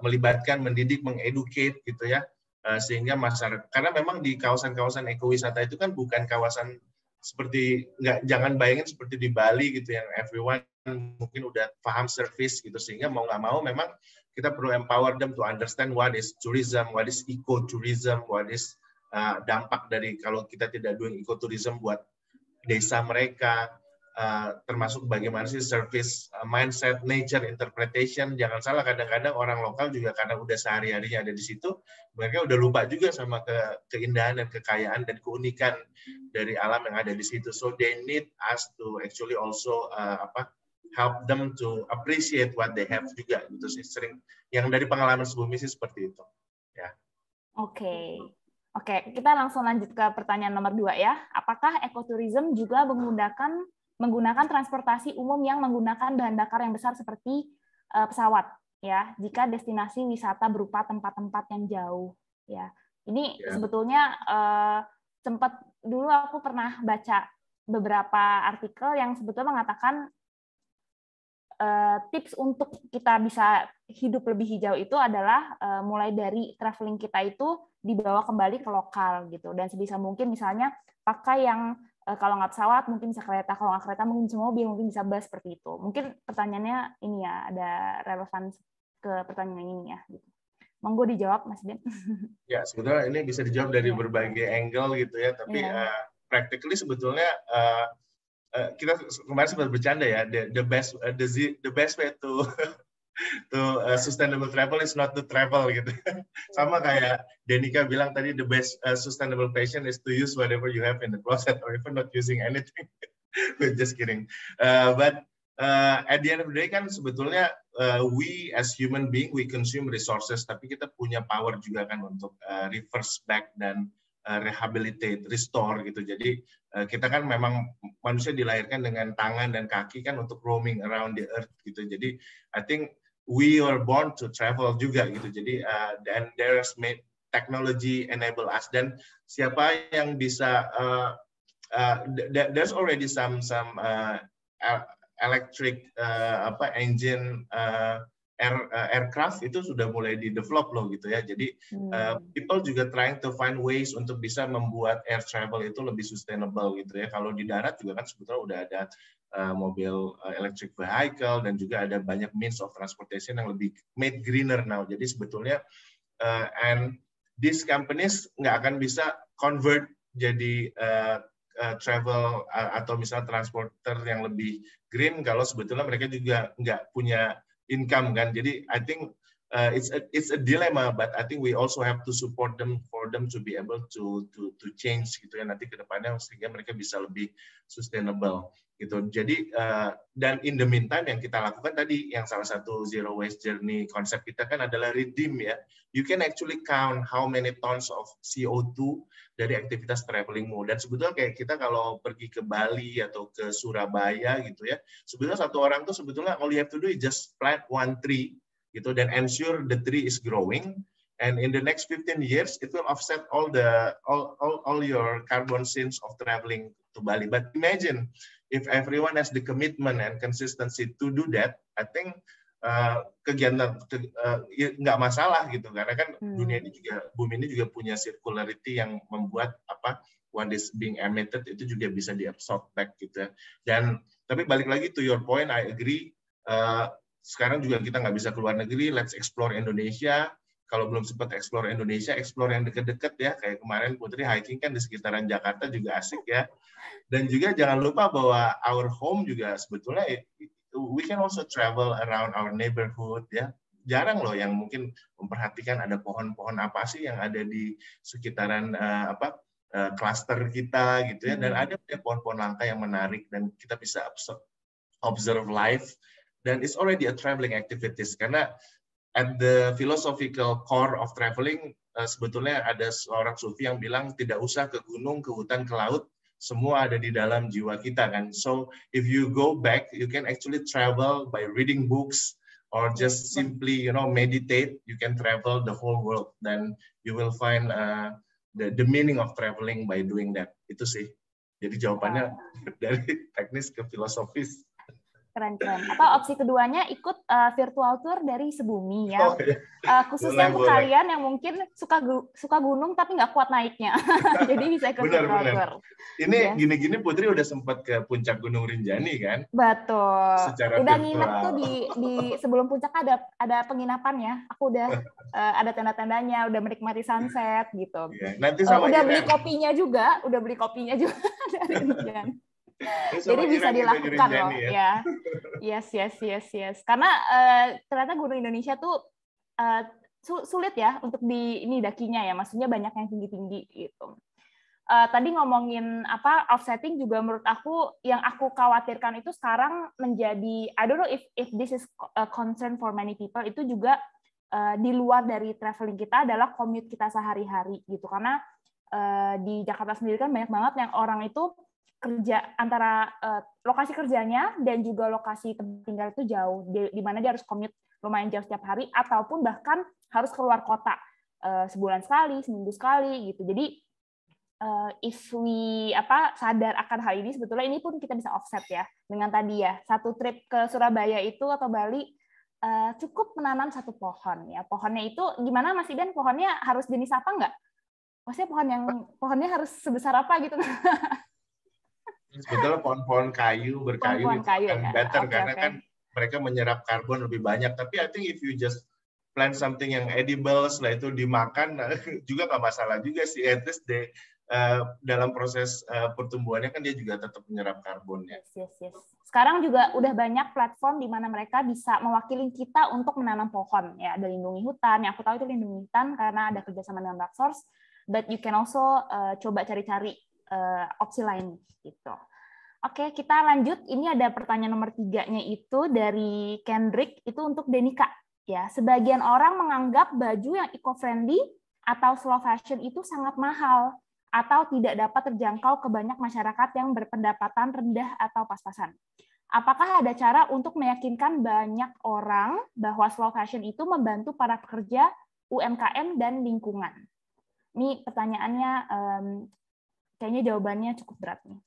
melibatkan, mendidik, mengeducate gitu ya, sehingga masyarakat, karena memang di kawasan-kawasan ekowisata itu kan bukan kawasan seperti, jangan bayangin seperti di Bali gitu yang everyone mungkin udah paham service gitu, sehingga mau nggak mau memang kita perlu empower them to understand what is tourism, what is ecotourism, what is dampak dari kalau kita tidak doing ecotourism buat desa mereka, termasuk bagaimana sih service mindset, nature interpretation. Jangan salah, kadang-kadang orang lokal juga karena udah sehari-harinya ada di situ, mereka udah lupa juga sama keindahan dan kekayaan dan keunikan dari alam yang ada di situ. So they need us to actually also help them to appreciate what they have juga gitu sih. Sering yang dari pengalaman sebelumnya sih seperti itu. Ya. Oke, kita langsung lanjut ke pertanyaan nomor 2 ya. Apakah ekoturism juga menggunakan transportasi umum yang menggunakan bahan bakar yang besar seperti pesawat ya, jika destinasi wisata berupa tempat-tempat yang jauh ya. Ini sebetulnya sempat dulu aku pernah baca beberapa artikel yang sebetulnya mengatakan tips untuk kita bisa hidup lebih hijau itu adalah mulai dari traveling kita itu dibawa kembali ke lokal gitu, dan sebisa mungkin misalnya pakai yang kalau nggak pesawat mungkin bisa kereta, kalau nggak kereta mungkin bisa mobil, mungkin bisa bus, seperti itu. Mungkin pertanyaannya ini ya, ada relevan ke pertanyaan ini ya. Gitu. Monggo dijawab, Mas Ben. Ya, sebetulnya ini bisa dijawab dari berbagai angle gitu ya, tapi practically sebetulnya kita kemarin sempat bercanda ya, the best way to sustainable travel is not to travel gitu. Sama kayak Denika bilang tadi, the best sustainable fashion is to use whatever you have in the closet or even not using anything. Just kidding. But at the end of the day kan sebetulnya we as human being we consume resources, tapi kita punya power juga kan untuk reverse back dan rehabilitate, restore gitu. Jadi kita kan memang manusia dilahirkan dengan tangan dan kaki kan untuk roaming around the earth gitu. Jadi I think we are born to travel juga gitu. Jadi and there's made technology enable us, dan siapa yang bisa there's already some electric engine aircraft itu sudah mulai di-develop loh gitu ya. Jadi people juga trying to find ways untuk bisa membuat air travel itu lebih sustainable gitu ya. Kalau di darat juga kan sebetulnya udah ada mobil electric vehicle dan juga ada banyak means of transportation yang lebih made greener now. Jadi sebetulnya and these companies nggak akan bisa convert jadi travel atau misalnya transporter yang lebih green kalau sebetulnya mereka juga nggak punya income kan. Jadi I think it's a dilemma, but I think we also have to support them for them to be able to change gitu ya nanti ke depannya sehingga mereka bisa lebih sustainable gitu. Jadi dan in the meantime yang kita lakukan tadi yang salah satu zero waste journey konsep kita kan adalah redeem ya. You can actually count how many tons of CO2 dari aktivitas travelingmu. Dan sebetulnya kayak kita kalau pergi ke Bali atau ke Surabaya gitu ya, sebetulnya satu orang tuh sebetulnya all you have to do is just plant one tree gitu dan ensure the tree is growing. And in the next 15 years, it will offset all your carbon sinks of traveling to Bali. But imagine if everyone has the commitment and consistency to do that, I think kegiatan nggak masalah gitu karena kan dunia ini juga bumi ini juga punya circularity yang membuat what is being emitted itu juga bisa diabsorb back gitu ya. Dan tapi balik lagi to your point, I agree. Sekarang juga kita nggak bisa keluar negeri, let's explore Indonesia. Kalau belum sempat explore Indonesia, explore yang deket-deket ya. Kayak kemarin Putri hiking kan di sekitaran Jakarta juga asik ya. Dan juga jangan lupa bahwa our home juga sebetulnya we can also travel around our neighborhood ya. Jarang loh yang mungkin memperhatikan ada pohon-pohon apa sih yang ada di sekitaran cluster kita gitu ya. Dan ada pohon-pohon langka yang menarik dan kita bisa observe life. Dan it's already a traveling activities karena at the philosophical core of traveling sebetulnya ada seorang sufi yang bilang tidak usah ke gunung, ke hutan, ke laut, semua ada di dalam jiwa kita kan. So if you go back, you can actually travel by reading books or just simply meditate. You can travel the whole world. Then you will find the meaning of traveling by doing that. Itu sih. Jadi jawabannya dari teknis ke filosofis. Keren-keren. Atau opsi keduanya ikut virtual tour dari Sebumi ya. Khususnya untuk kalian yang mungkin suka gunung tapi nggak kuat naiknya. Jadi bisa ikut virtual tour. Ini gini-gini Putri udah sempat ke puncak Gunung Rinjani kan? Betul. Secara udah virtual. Nginep tuh di sebelum puncak ada penginapan ya. Aku udah ada tenda-tendanya, udah menikmati sunset gitu. Ya, nanti sama udah beli kopinya juga dari Rinjani. Jadi bisa dilakukan loh ya. Yes. Karena ternyata Gunung Indonesia tuh sulit ya untuk dakinya ya. Maksudnya banyak yang tinggi-tinggi gitu. Tadi ngomongin offsetting juga menurut aku yang aku khawatirkan itu sekarang menjadi I don't know if this is a concern for many people itu juga di luar dari traveling kita adalah commute kita sehari-hari gitu. Karena di Jakarta sendiri kan banyak banget yang orang itu kerja antara lokasi kerjanya dan juga lokasi tempat tinggal itu jauh, di mana dia harus commute lumayan jauh setiap hari ataupun bahkan harus keluar kota sebulan sekali, seminggu sekali gitu. Jadi if we sadar akan hal ini, sebetulnya ini pun kita bisa offset ya dengan tadi ya satu trip ke Surabaya itu atau Bali cukup menanam satu pohon ya. Pohonnya itu gimana Mas Idan? Pohonnya harus jenis apa nggak? Maksudnya pohonnya harus sebesar apa gitu? Sebetulnya pohon-pohon kayu berkayu itu akan better karena kan mereka menyerap karbon lebih banyak. Tapi I think if you just plant something yang edible, setelah itu dimakan juga nggak masalah juga sih. At least dalam proses pertumbuhannya kan dia juga tetap menyerap karbon ya. Yes. Sekarang juga udah banyak platform di mana mereka bisa mewakili kita untuk menanam pohon ya. Ada Lindungi Hutan, yang aku tahu itu Lindungi Hutan karena ada kerjasama dengan Blacksource. But you can also coba cari-cari opsi lain gitu. Oke, kita lanjut. Ini ada pertanyaan nomor 3-nya itu dari Kendrick, itu untuk Denika. Ya, sebagian orang menganggap baju yang eco-friendly atau slow fashion itu sangat mahal atau tidak dapat terjangkau ke banyak masyarakat yang berpendapatan rendah atau pas-pasan. Apakah ada cara untuk meyakinkan banyak orang bahwa slow fashion itu membantu para pekerja, UMKM, dan lingkungan? Ini pertanyaannya kayaknya jawabannya cukup berat nih.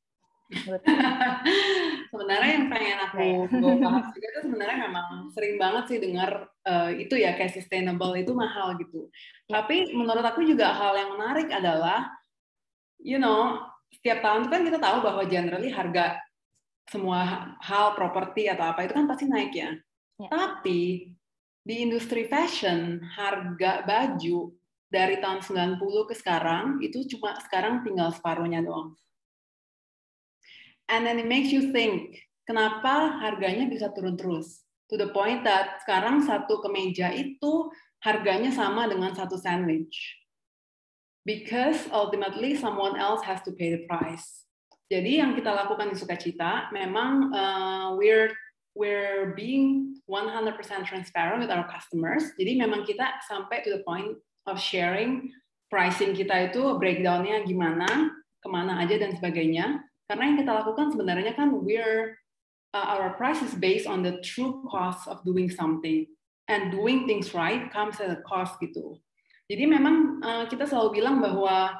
Sebenarnya yang pengen aku bahas juga itu sebenarnya memang sering banget sih dengar itu ya kayak sustainable itu mahal gitu. Tapi menurut aku juga hal yang menarik adalah, setiap tahun itu kan kita tahu bahwa generally harga semua hal properti atau apa itu kan pasti naik ya. Tapi di industri fashion harga baju dari tahun 90 ke sekarang itu cuma sekarang tinggal separuhnya doang. And then it makes you think, kenapa harganya bisa turun terus? To the point that sekarang satu kemeja itu harganya sama dengan satu sandwich. Because ultimately someone else has to pay the price. Jadi yang kita lakukan di Sukacita, memang we're being 100% transparent with our customers. Jadi memang kita sampai to the point of sharing pricing kita itu breakdown-nya gimana, kemana aja dan sebagainya. Karena yang kita lakukan sebenarnya kan our price is based on the true cost of doing something, and doing things right comes at a cost gitu. Jadi memang kita selalu bilang bahwa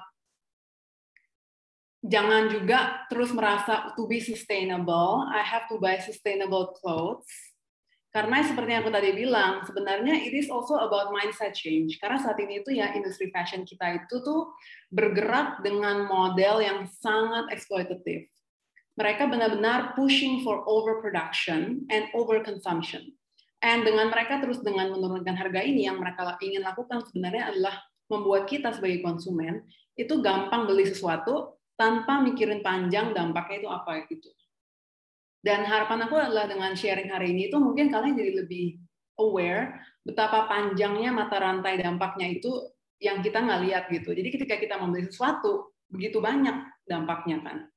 jangan juga terus merasa to be sustainable, I have to buy sustainable clothes. Karena seperti yang aku tadi bilang, sebenarnya it is also about mindset change. Karena saat ini itu ya industri fashion kita itu tuh bergerak dengan model yang sangat exploitative. Mereka benar-benar pushing for overproduction and overconsumption. And dengan mereka terus dengan menurunkan harga ini, yang mereka ingin lakukan sebenarnya adalah membuat kita sebagai konsumen itu gampang beli sesuatu tanpa mikirin panjang dampaknya itu apa gitu. Dan harapan aku adalah dengan sharing hari ini itu mungkin kalian jadi lebih aware betapa panjangnya mata rantai dampaknya itu yang kita nggak lihat gitu. Jadi ketika kita membeli sesuatu, begitu banyak dampaknya kan.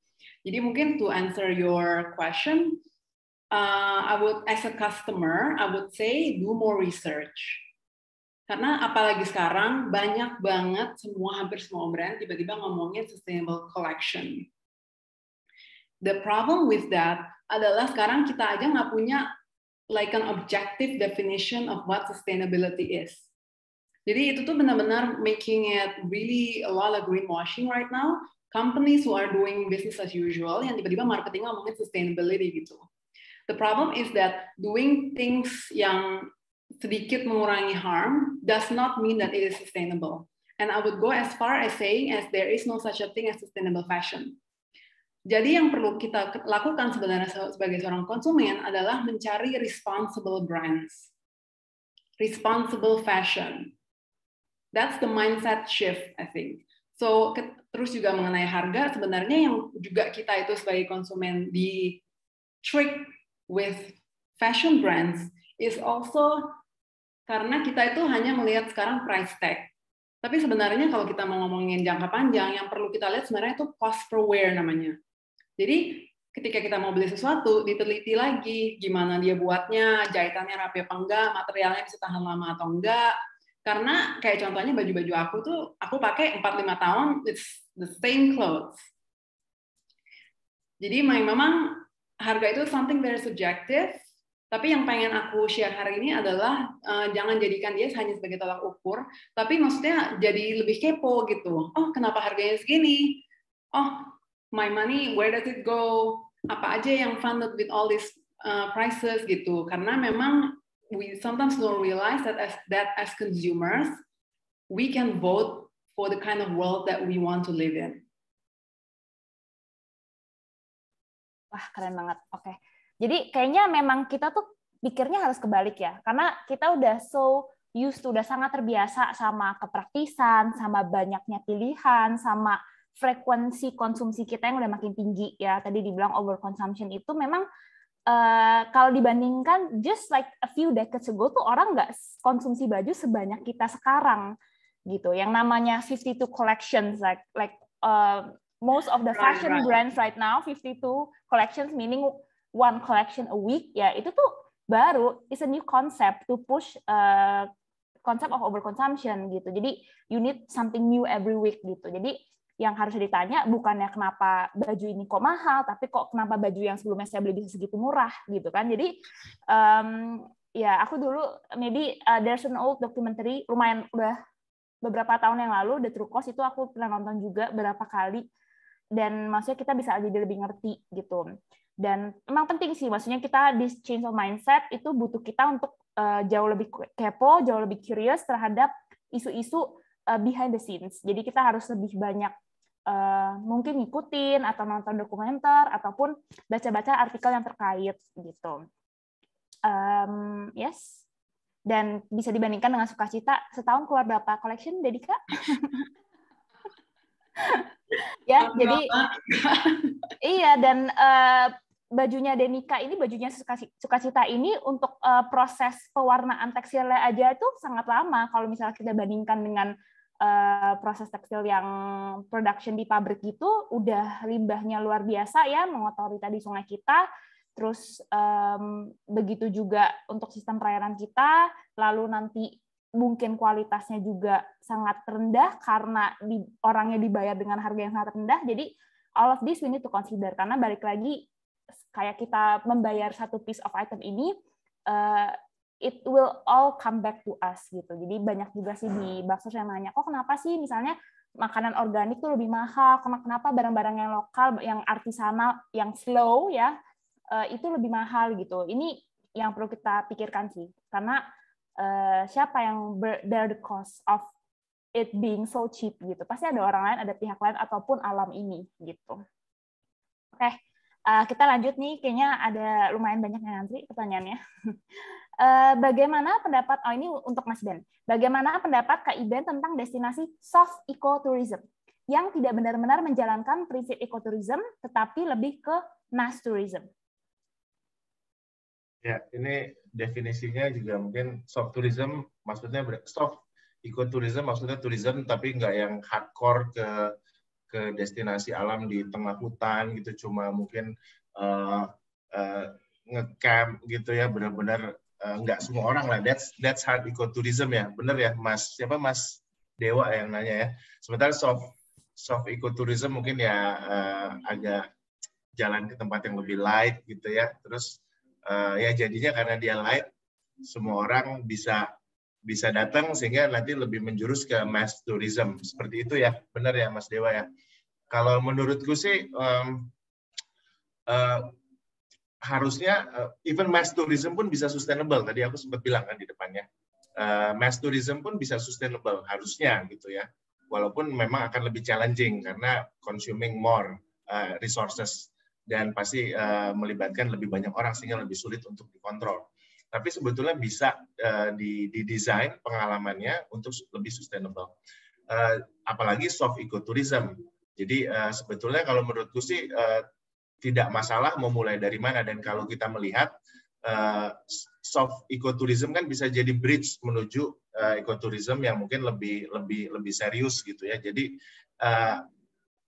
Jadi mungkin to answer your question, I would, as a customer, I would say do more research. Karena apalagi sekarang banyak banget hampir semua brand tiba-tiba ngomongin sustainable collection. The problem with that adalah sekarang kita aja nggak punya like an objective definition of what sustainability is. Jadi itu tuh benar-benar making it really a lot of greenwashing right now. Companies who are doing business as usual yang tiba-tiba marketing ngomongin sustainability gitu. The problem is that doing things yang sedikit mengurangi harm does not mean that it is sustainable. And I would go as far as saying as there is no such a thing as sustainable fashion. Jadi yang perlu kita lakukan sebenarnya sebagai seorang konsumen adalah mencari responsible brands, responsible fashion. That's the mindset shift, I think. So terus juga mengenai harga, sebenarnya yang juga kita itu sebagai konsumen di trick with fashion brands is also karena kita itu hanya melihat sekarang price tag. Tapi sebenarnya kalau kita mau ngomongin jangka panjang, yang perlu kita lihat sebenarnya itu cost per wear namanya. Jadi ketika kita mau beli sesuatu, diteliti lagi gimana dia buatnya, jahitannya rapi apa enggak, materialnya bisa tahan lama atau enggak. Karena kayak contohnya baju-baju aku tuh, aku pakai 4-5 tahun, it's the same clothes. Jadi memang harga itu something very subjective, tapi yang pengen aku share hari ini adalah jangan jadikan dia hanya sebagai tolak ukur, tapi maksudnya jadi lebih kepo gitu. Oh, kenapa harganya segini? Oh, my money, where does it go? Apa aja yang funded with all these prices gitu? Karena memang we sometimes don't realize that as consumers, we can vote for the kind of world that we want to live in. Wah, keren banget. Oke. Jadi kayaknya memang kita tuh pikirnya harus kebalik ya. Karena kita udah so used to, udah sangat terbiasa sama kepraktisan, sama banyaknya pilihan, sama frekuensi konsumsi kita yang udah makin tinggi ya. Tadi dibilang overconsumption itu memang kalau dibandingkan just like a few decades ago tuh orang nggak konsumsi baju sebanyak kita sekarang gitu. Yang namanya 52 collections like most of the fashion brands right now 52 collections meaning one collection a week ya, itu tuh baru is a new concept to push concept of overconsumption gitu. Jadi you need something new every week gitu. Jadi yang harus ditanya bukannya kenapa baju ini kok mahal, tapi kok kenapa baju yang sebelumnya saya beli bisa segitu murah gitu kan. Jadi ya aku dulu maybe there's an old documentary lumayan udah beberapa tahun yang lalu, The True Cost, itu aku pernah nonton juga beberapa kali. dan maksudnya kita bisa jadi lebih ngerti gitu. Dan emang penting sih, maksudnya kita di change of mindset itu butuh kita untuk jauh lebih kepo, jauh lebih curious terhadap isu-isu behind the scenes. Jadi kita harus lebih banyak mungkin ngikutin atau nonton dokumenter ataupun baca-baca artikel yang terkait gitu. Yes. Dan bisa dibandingkan dengan Sukacita, setahun keluar berapa collection, Dedika? Ya, jadi iya, dan bajunya Denika ini, bajunya Sukacita ini untuk proses pewarnaan tekstilnya aja itu sangat lama kalau misalnya kita bandingkan dengan proses tekstil yang production di pabrik itu, udah limbahnya luar biasa ya, mengotori tadi sungai kita. Terus begitu juga untuk sistem perairan kita, lalu nanti mungkin kualitasnya juga sangat rendah karena orangnya dibayar dengan harga yang sangat rendah. Jadi all of this we need to consider, karena balik lagi kayak kita membayar satu piece of item ini, it will all come back to us gitu. Jadi banyak juga sih di Baksos yang nanya, kok kenapa sih misalnya makanan organik tuh lebih mahal, kenapa barang-barang yang lokal, yang artisanal, yang slow ya, itu lebih mahal gitu. Ini yang perlu kita pikirkan sih, karena siapa yang bear the cost of it being so cheap gitu. Pasti ada orang lain, ada pihak lain ataupun alam ini gitu. Oke, kita lanjut nih. Kayaknya ada lumayan banyak yang ngantri pertanyaannya. Bagaimana pendapat, ini untuk Mas Ben. Bagaimana pendapat Kak Iben tentang destinasi soft ecotourism yang tidak benar-benar menjalankan prinsip ecotourism, tetapi lebih ke mass tourism? Ya, ini definisinya juga mungkin soft tourism, maksudnya soft ecotourism, maksudnya tourism tapi nggak yang hardcore ke destinasi alam di tengah hutan gitu, cuma mungkin ngecamp gitu ya, benar-benar nggak semua orang lah. That's hard ecotourism ya, bener ya Mas? Siapa Mas Dewa yang nanya ya? Sementara soft ecotourism mungkin ya agak jalan ke tempat yang lebih light gitu ya. Terus ya jadinya karena dia light, semua orang bisa datang sehingga nanti lebih menjurus ke mass tourism seperti itu ya, benar ya Mas Dewa ya. Kalau menurutku sih harusnya even mass tourism pun bisa sustainable. Tadi aku sempat bilang kan di depannya, mass tourism pun bisa sustainable harusnya gitu ya. Walaupun memang akan lebih challenging karena consuming more resources dan pasti melibatkan lebih banyak orang sehingga lebih sulit untuk dikontrol. Tapi sebetulnya bisa didesain pengalamannya untuk lebih sustainable. Apalagi soft ecotourism. Jadi sebetulnya kalau menurutku sih tidak masalah mau mulai dari mana, dan kalau kita melihat soft ecotourism kan bisa jadi bridge menuju ecotourism yang mungkin lebih serius gitu ya. Jadi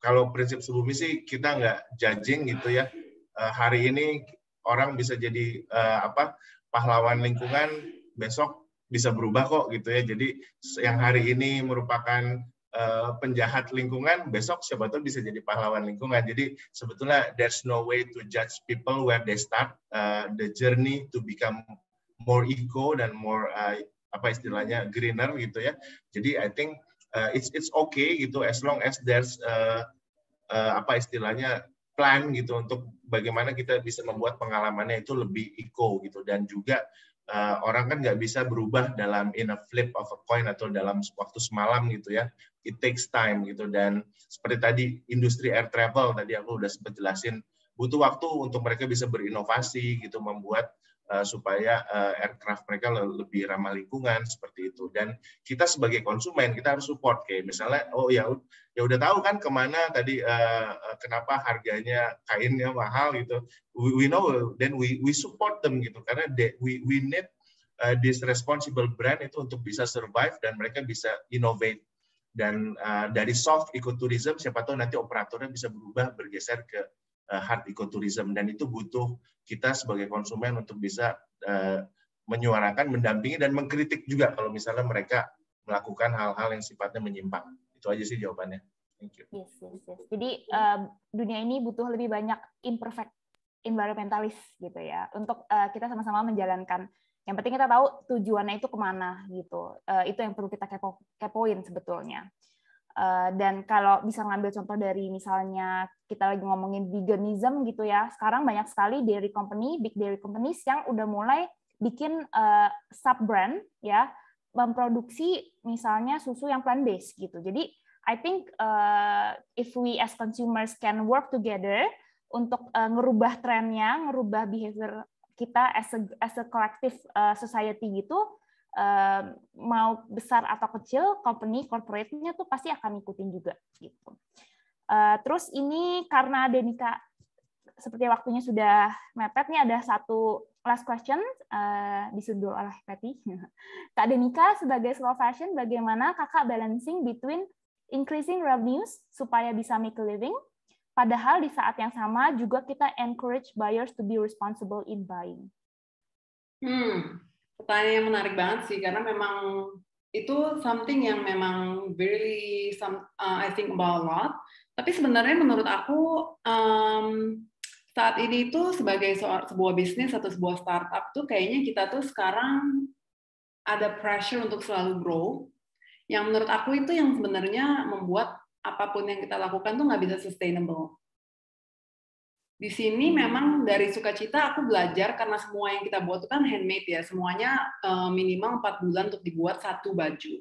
kalau prinsip Subumi sih kita nggak judging gitu ya. Hari ini orang bisa jadi pahlawan lingkungan, besok bisa berubah kok gitu ya. Jadi yang hari ini merupakan penjahat lingkungan, besok siapa tahu bisa jadi pahlawan lingkungan. Jadi sebetulnya there's no way to judge people where they start the journey to become more eco dan more istilahnya greener gitu ya. Jadi I think it's okay gitu as long as there's istilahnya plan gitu untuk bagaimana kita bisa membuat pengalamannya itu lebih eco gitu. Dan juga orang kan nggak bisa berubah in a flip of a coin atau dalam waktu semalam gitu ya. It takes time gitu. Dan seperti tadi industri air travel tadi aku udah sempat jelasin, butuh waktu untuk mereka bisa berinovasi gitu, membuat supaya aircraft mereka lebih ramah lingkungan seperti itu. Dan kita sebagai konsumen kita harus support, kayak misalnya ya udah tahu kan kemana tadi kenapa harganya kainnya mahal gitu, we know, then we support them gitu, karena we need this responsible brand itu untuk bisa survive dan mereka bisa innovate. Dan dari soft ecotourism siapa tahu nanti operatornya bisa berubah, bergeser ke hard ecotourism, dan itu butuh kita sebagai konsumen untuk bisa menyuarakan, mendampingi, dan mengkritik juga kalau misalnya mereka melakukan hal-hal yang sifatnya menyimpang. Itu aja sih jawabannya. Thank you. Yes. Jadi dunia ini butuh lebih banyak imperfect environmentalist gitu ya, untuk kita sama-sama menjalankan. Yang penting kita tahu tujuannya itu kemana gitu. Itu yang perlu kita kepoin sebetulnya. Dan kalau bisa ngambil contoh dari misalnya kita lagi ngomongin veganism gitu ya, sekarang banyak sekali dairy company, big dairy companies yang udah mulai bikin sub brand ya, memproduksi misalnya susu yang plant based gitu. Jadi I think if we as consumers can work together untuk ngerubah trennya, ngerubah behavior kita as a collective society gitu, mau besar atau kecil, company, corporate-nya tuh pasti akan ngikutin juga gitu. Terus ini karena Denika seperti waktunya sudah mepet nih, ada satu last question disuruh oleh Patty. Kak Denika sebagai slow fashion, bagaimana kakak balancing between increasing revenues supaya bisa make a living, padahal di saat yang sama juga kita encourage buyers to be responsible in buying? Pertanyaan yang menarik banget sih, karena memang itu something yang memang really I think about a lot. Tapi sebenarnya menurut aku saat ini itu sebagai sebuah bisnis atau sebuah startup tuh kayaknya kita tuh sekarang ada pressure untuk selalu grow. Yang menurut aku itu yang sebenarnya membuat apapun yang kita lakukan tuh nggak bisa sustainable. Di sini memang dari sukacita aku belajar, karena semua yang kita buat itu kan handmade ya, semuanya minimal 4 bulan untuk dibuat satu baju.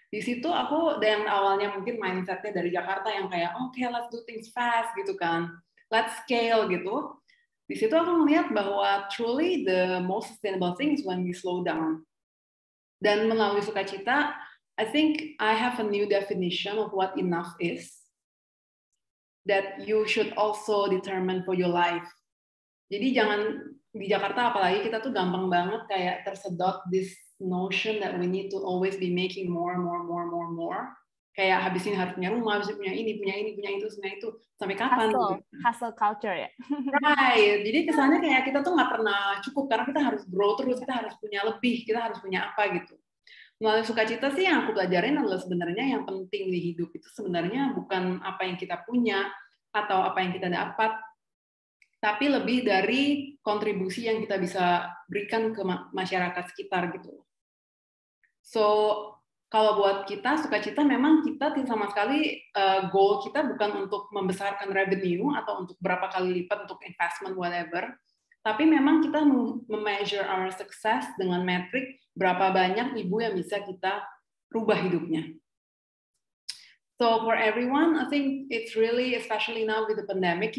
Di situ aku yang awalnya mungkin mindsetnya dari Jakarta yang kayak okay, let's do things fast gitu kan, let's scale gitu. Di situ aku melihat bahwa truly the most sustainable thing is when we slow down. Dan melalui sukacita, I think I have a new definition of what enough is, that you should also determine for your life. Jadi jangan, di Jakarta apalagi kita tuh gampang banget kayak tersedot this notion that we need to always be making more. Kayak habis ini harus punya rumah, habis punya ini, punya itu, sampai kapan? Hustle culture ya. Right. Jadi kesannya kayak kita tuh nggak pernah cukup, karena kita harus grow terus, kita harus punya lebih, kita harus punya apa gitu. Melalui sukacita sih yang aku pelajarin adalah sebenarnya yang penting di hidup itu sebenarnya bukan apa yang kita punya atau apa yang kita dapat, tapi lebih dari kontribusi yang kita bisa berikan ke masyarakat sekitar gitu. So, kalau buat kita, sukacita memang kita sama sekali goal kita bukan untuk membesarkan revenue atau untuk berapa kali lipat untuk investment whatever, tapi memang kita measure our success dengan metrik berapa banyak ibu yang bisa kita rubah hidupnya. So for everyone, I think it's really, especially now with the pandemic,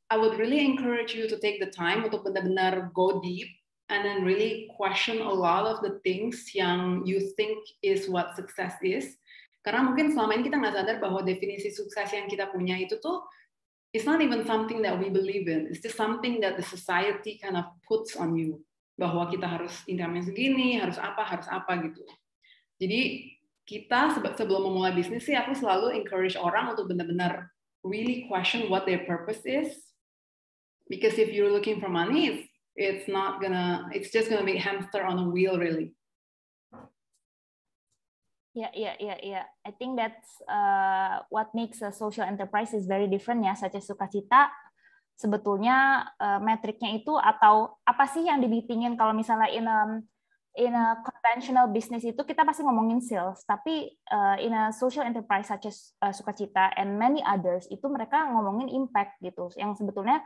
I would really encourage you to take the time untuk benar-benar go deep and then really question a lot of the things yang you think is what success is. Karena mungkin selama ini kita nggak sadar bahwa definisi sukses yang kita punya itu tuh it's not even something that we believe in. It's just something that the society kind of puts on you. Bahwa kita harus income segini, harus apa gitu. Jadi kita sebelum memulai bisnis sih aku selalu encourage orang untuk benar-benar really question what their purpose is. Because if you're looking for money, it's just gonna be hamster on a wheel really. Yeah. I think that's what makes a social enterprise is very different ya, such as Sukacita. Sebetulnya metriknya itu atau apa sih yang dibitingin kalau misalnya in a conventional business itu kita pasti ngomongin sales, tapi in a social enterprise such as Sukacita and many others itu mereka ngomongin impact gitu, yang sebetulnya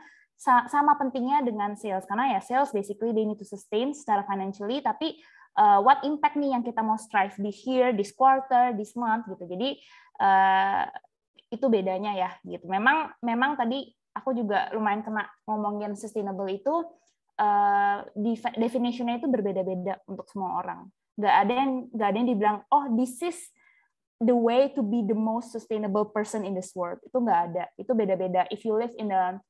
sama pentingnya dengan sales, karena ya sales basically they need to sustain secara financially, tapi what impact nih yang kita mau strive this year, this quarter, this month gitu. Jadi itu bedanya ya gitu. Memang tadi aku juga lumayan kena ngomongin sustainable itu, definition-nya itu berbeda-beda untuk semua orang. Nggak ada yang dibilang, oh this is the way to be the most sustainable person in this world. Itu nggak ada. Itu beda-beda. If you live in the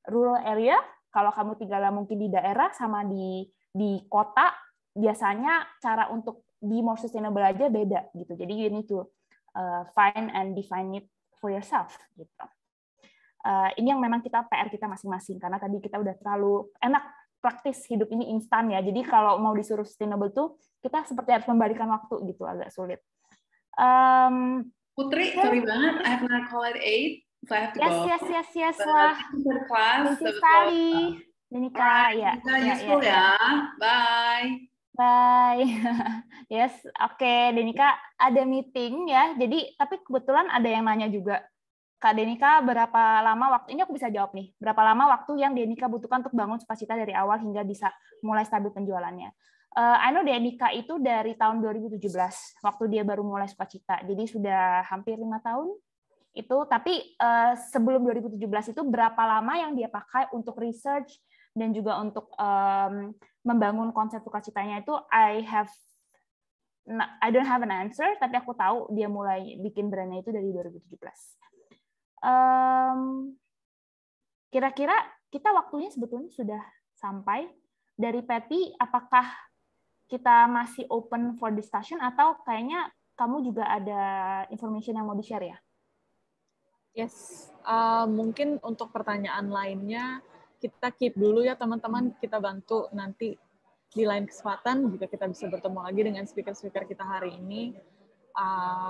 rural area, kalau kamu tinggal mungkin di daerah sama di kota, biasanya cara untuk be more sustainable aja beda gitu. Jadi you need to find and define it for yourself gitu. Ini yang memang PR kita masing-masing, karena tadi kita udah terlalu enak praktis hidup ini instan ya. Jadi kalau mau disuruh sustainable tuh kita seperti harus membalikan waktu gitu, agak sulit. Putri, sorry banget, I have another call at 8, so I have to go. Yes. Wah, thank you sekali. Denika, ya. Useful ya. Bye. Bye. Yes, oke. Denika ada meeting ya. Jadi, tapi kebetulan ada yang nanya juga. Kak Denika, berapa lama waktu, ini aku bisa jawab nih, berapa lama waktu yang Denika butuhkan untuk bangun Sukacita dari awal hingga bisa mulai stabil penjualannya? I know Denika itu dari tahun 2017, waktu dia baru mulai Sukacita, jadi sudah hampir 5 tahun itu. Tapi sebelum 2017 itu berapa lama yang dia pakai untuk research dan juga untuk membangun konsep Sukacitanya itu, I don't have an answer, tapi aku tahu dia mulai bikin brandnya itu dari 2017. Kira-kira kita waktunya sebetulnya sudah sampai. Dari Patty, apakah kita masih open for discussion atau kayaknya kamu juga ada information yang mau di-share ya? Yes, mungkin untuk pertanyaan lainnya kita keep dulu ya teman-teman, kita bantu nanti di lain kesempatan juga kita bisa bertemu lagi dengan speaker-speaker kita hari ini,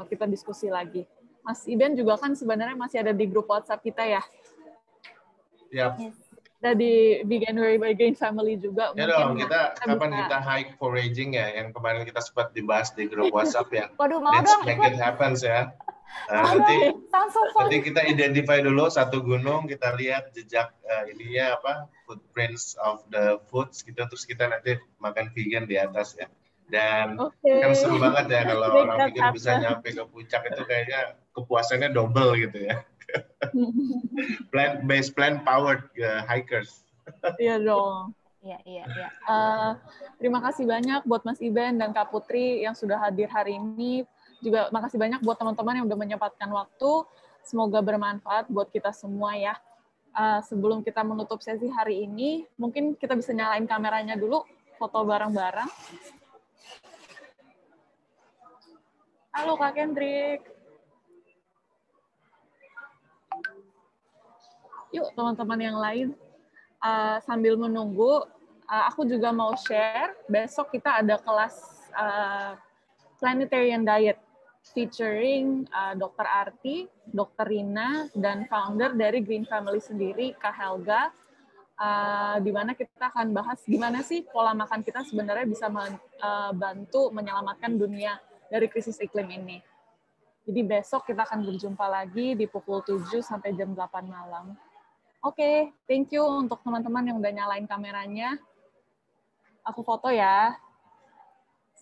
kita diskusi lagi. Mas Iben juga kan sebenarnya masih ada di grup WhatsApp kita ya. Yap. Ada di Veganuary by Green Family juga. Ya dong, kita kapan kita hike foraging ya, yang kemarin kita sempat dibahas di grup WhatsApp ya. Waduh, mau Let's dong, make it happen ya. nanti kita identify dulu satu gunung, kita lihat jejak ininya apa, footprints of the foods gitu, terus kita nanti makan vegan di atas ya. Dan kan seru banget ya kalau orang vegan bisa nyampe ke puncak, itu kayaknya kepuasannya double gitu ya. Plant powered hikers. Iya dong. Iya. Terima kasih banyak buat Mas Iben dan Kak Putri yang sudah hadir hari ini. Juga makasih banyak buat teman-teman yang udah menyempatkan waktu. Semoga bermanfaat buat kita semua ya. Sebelum kita menutup sesi hari ini, mungkin kita bisa nyalain kameranya dulu, foto bareng-bareng. Halo Kak Kendrick. Yuk teman-teman yang lain. Sambil menunggu, aku juga mau share, besok kita ada kelas Planetarian Diet featuring Dr. Arti, Dr. Rina, dan founder dari Green Family sendiri, Kak Helga, di mana kita akan bahas gimana sih pola makan kita sebenarnya bisa membantu menyelamatkan dunia dari krisis iklim ini. Jadi besok kita akan berjumpa lagi di pukul 7 sampai jam 8 malam. Oke, thank you untuk teman-teman yang udah nyalain kameranya. Aku foto ya.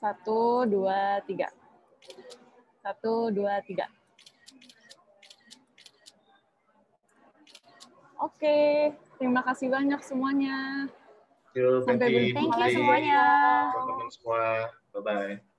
1, 2, 3. 1, 2, 3. Oke, terima kasih banyak semuanya. Sampai berjumpa. Thank you semuanya. Teman-teman semua. Bye-bye.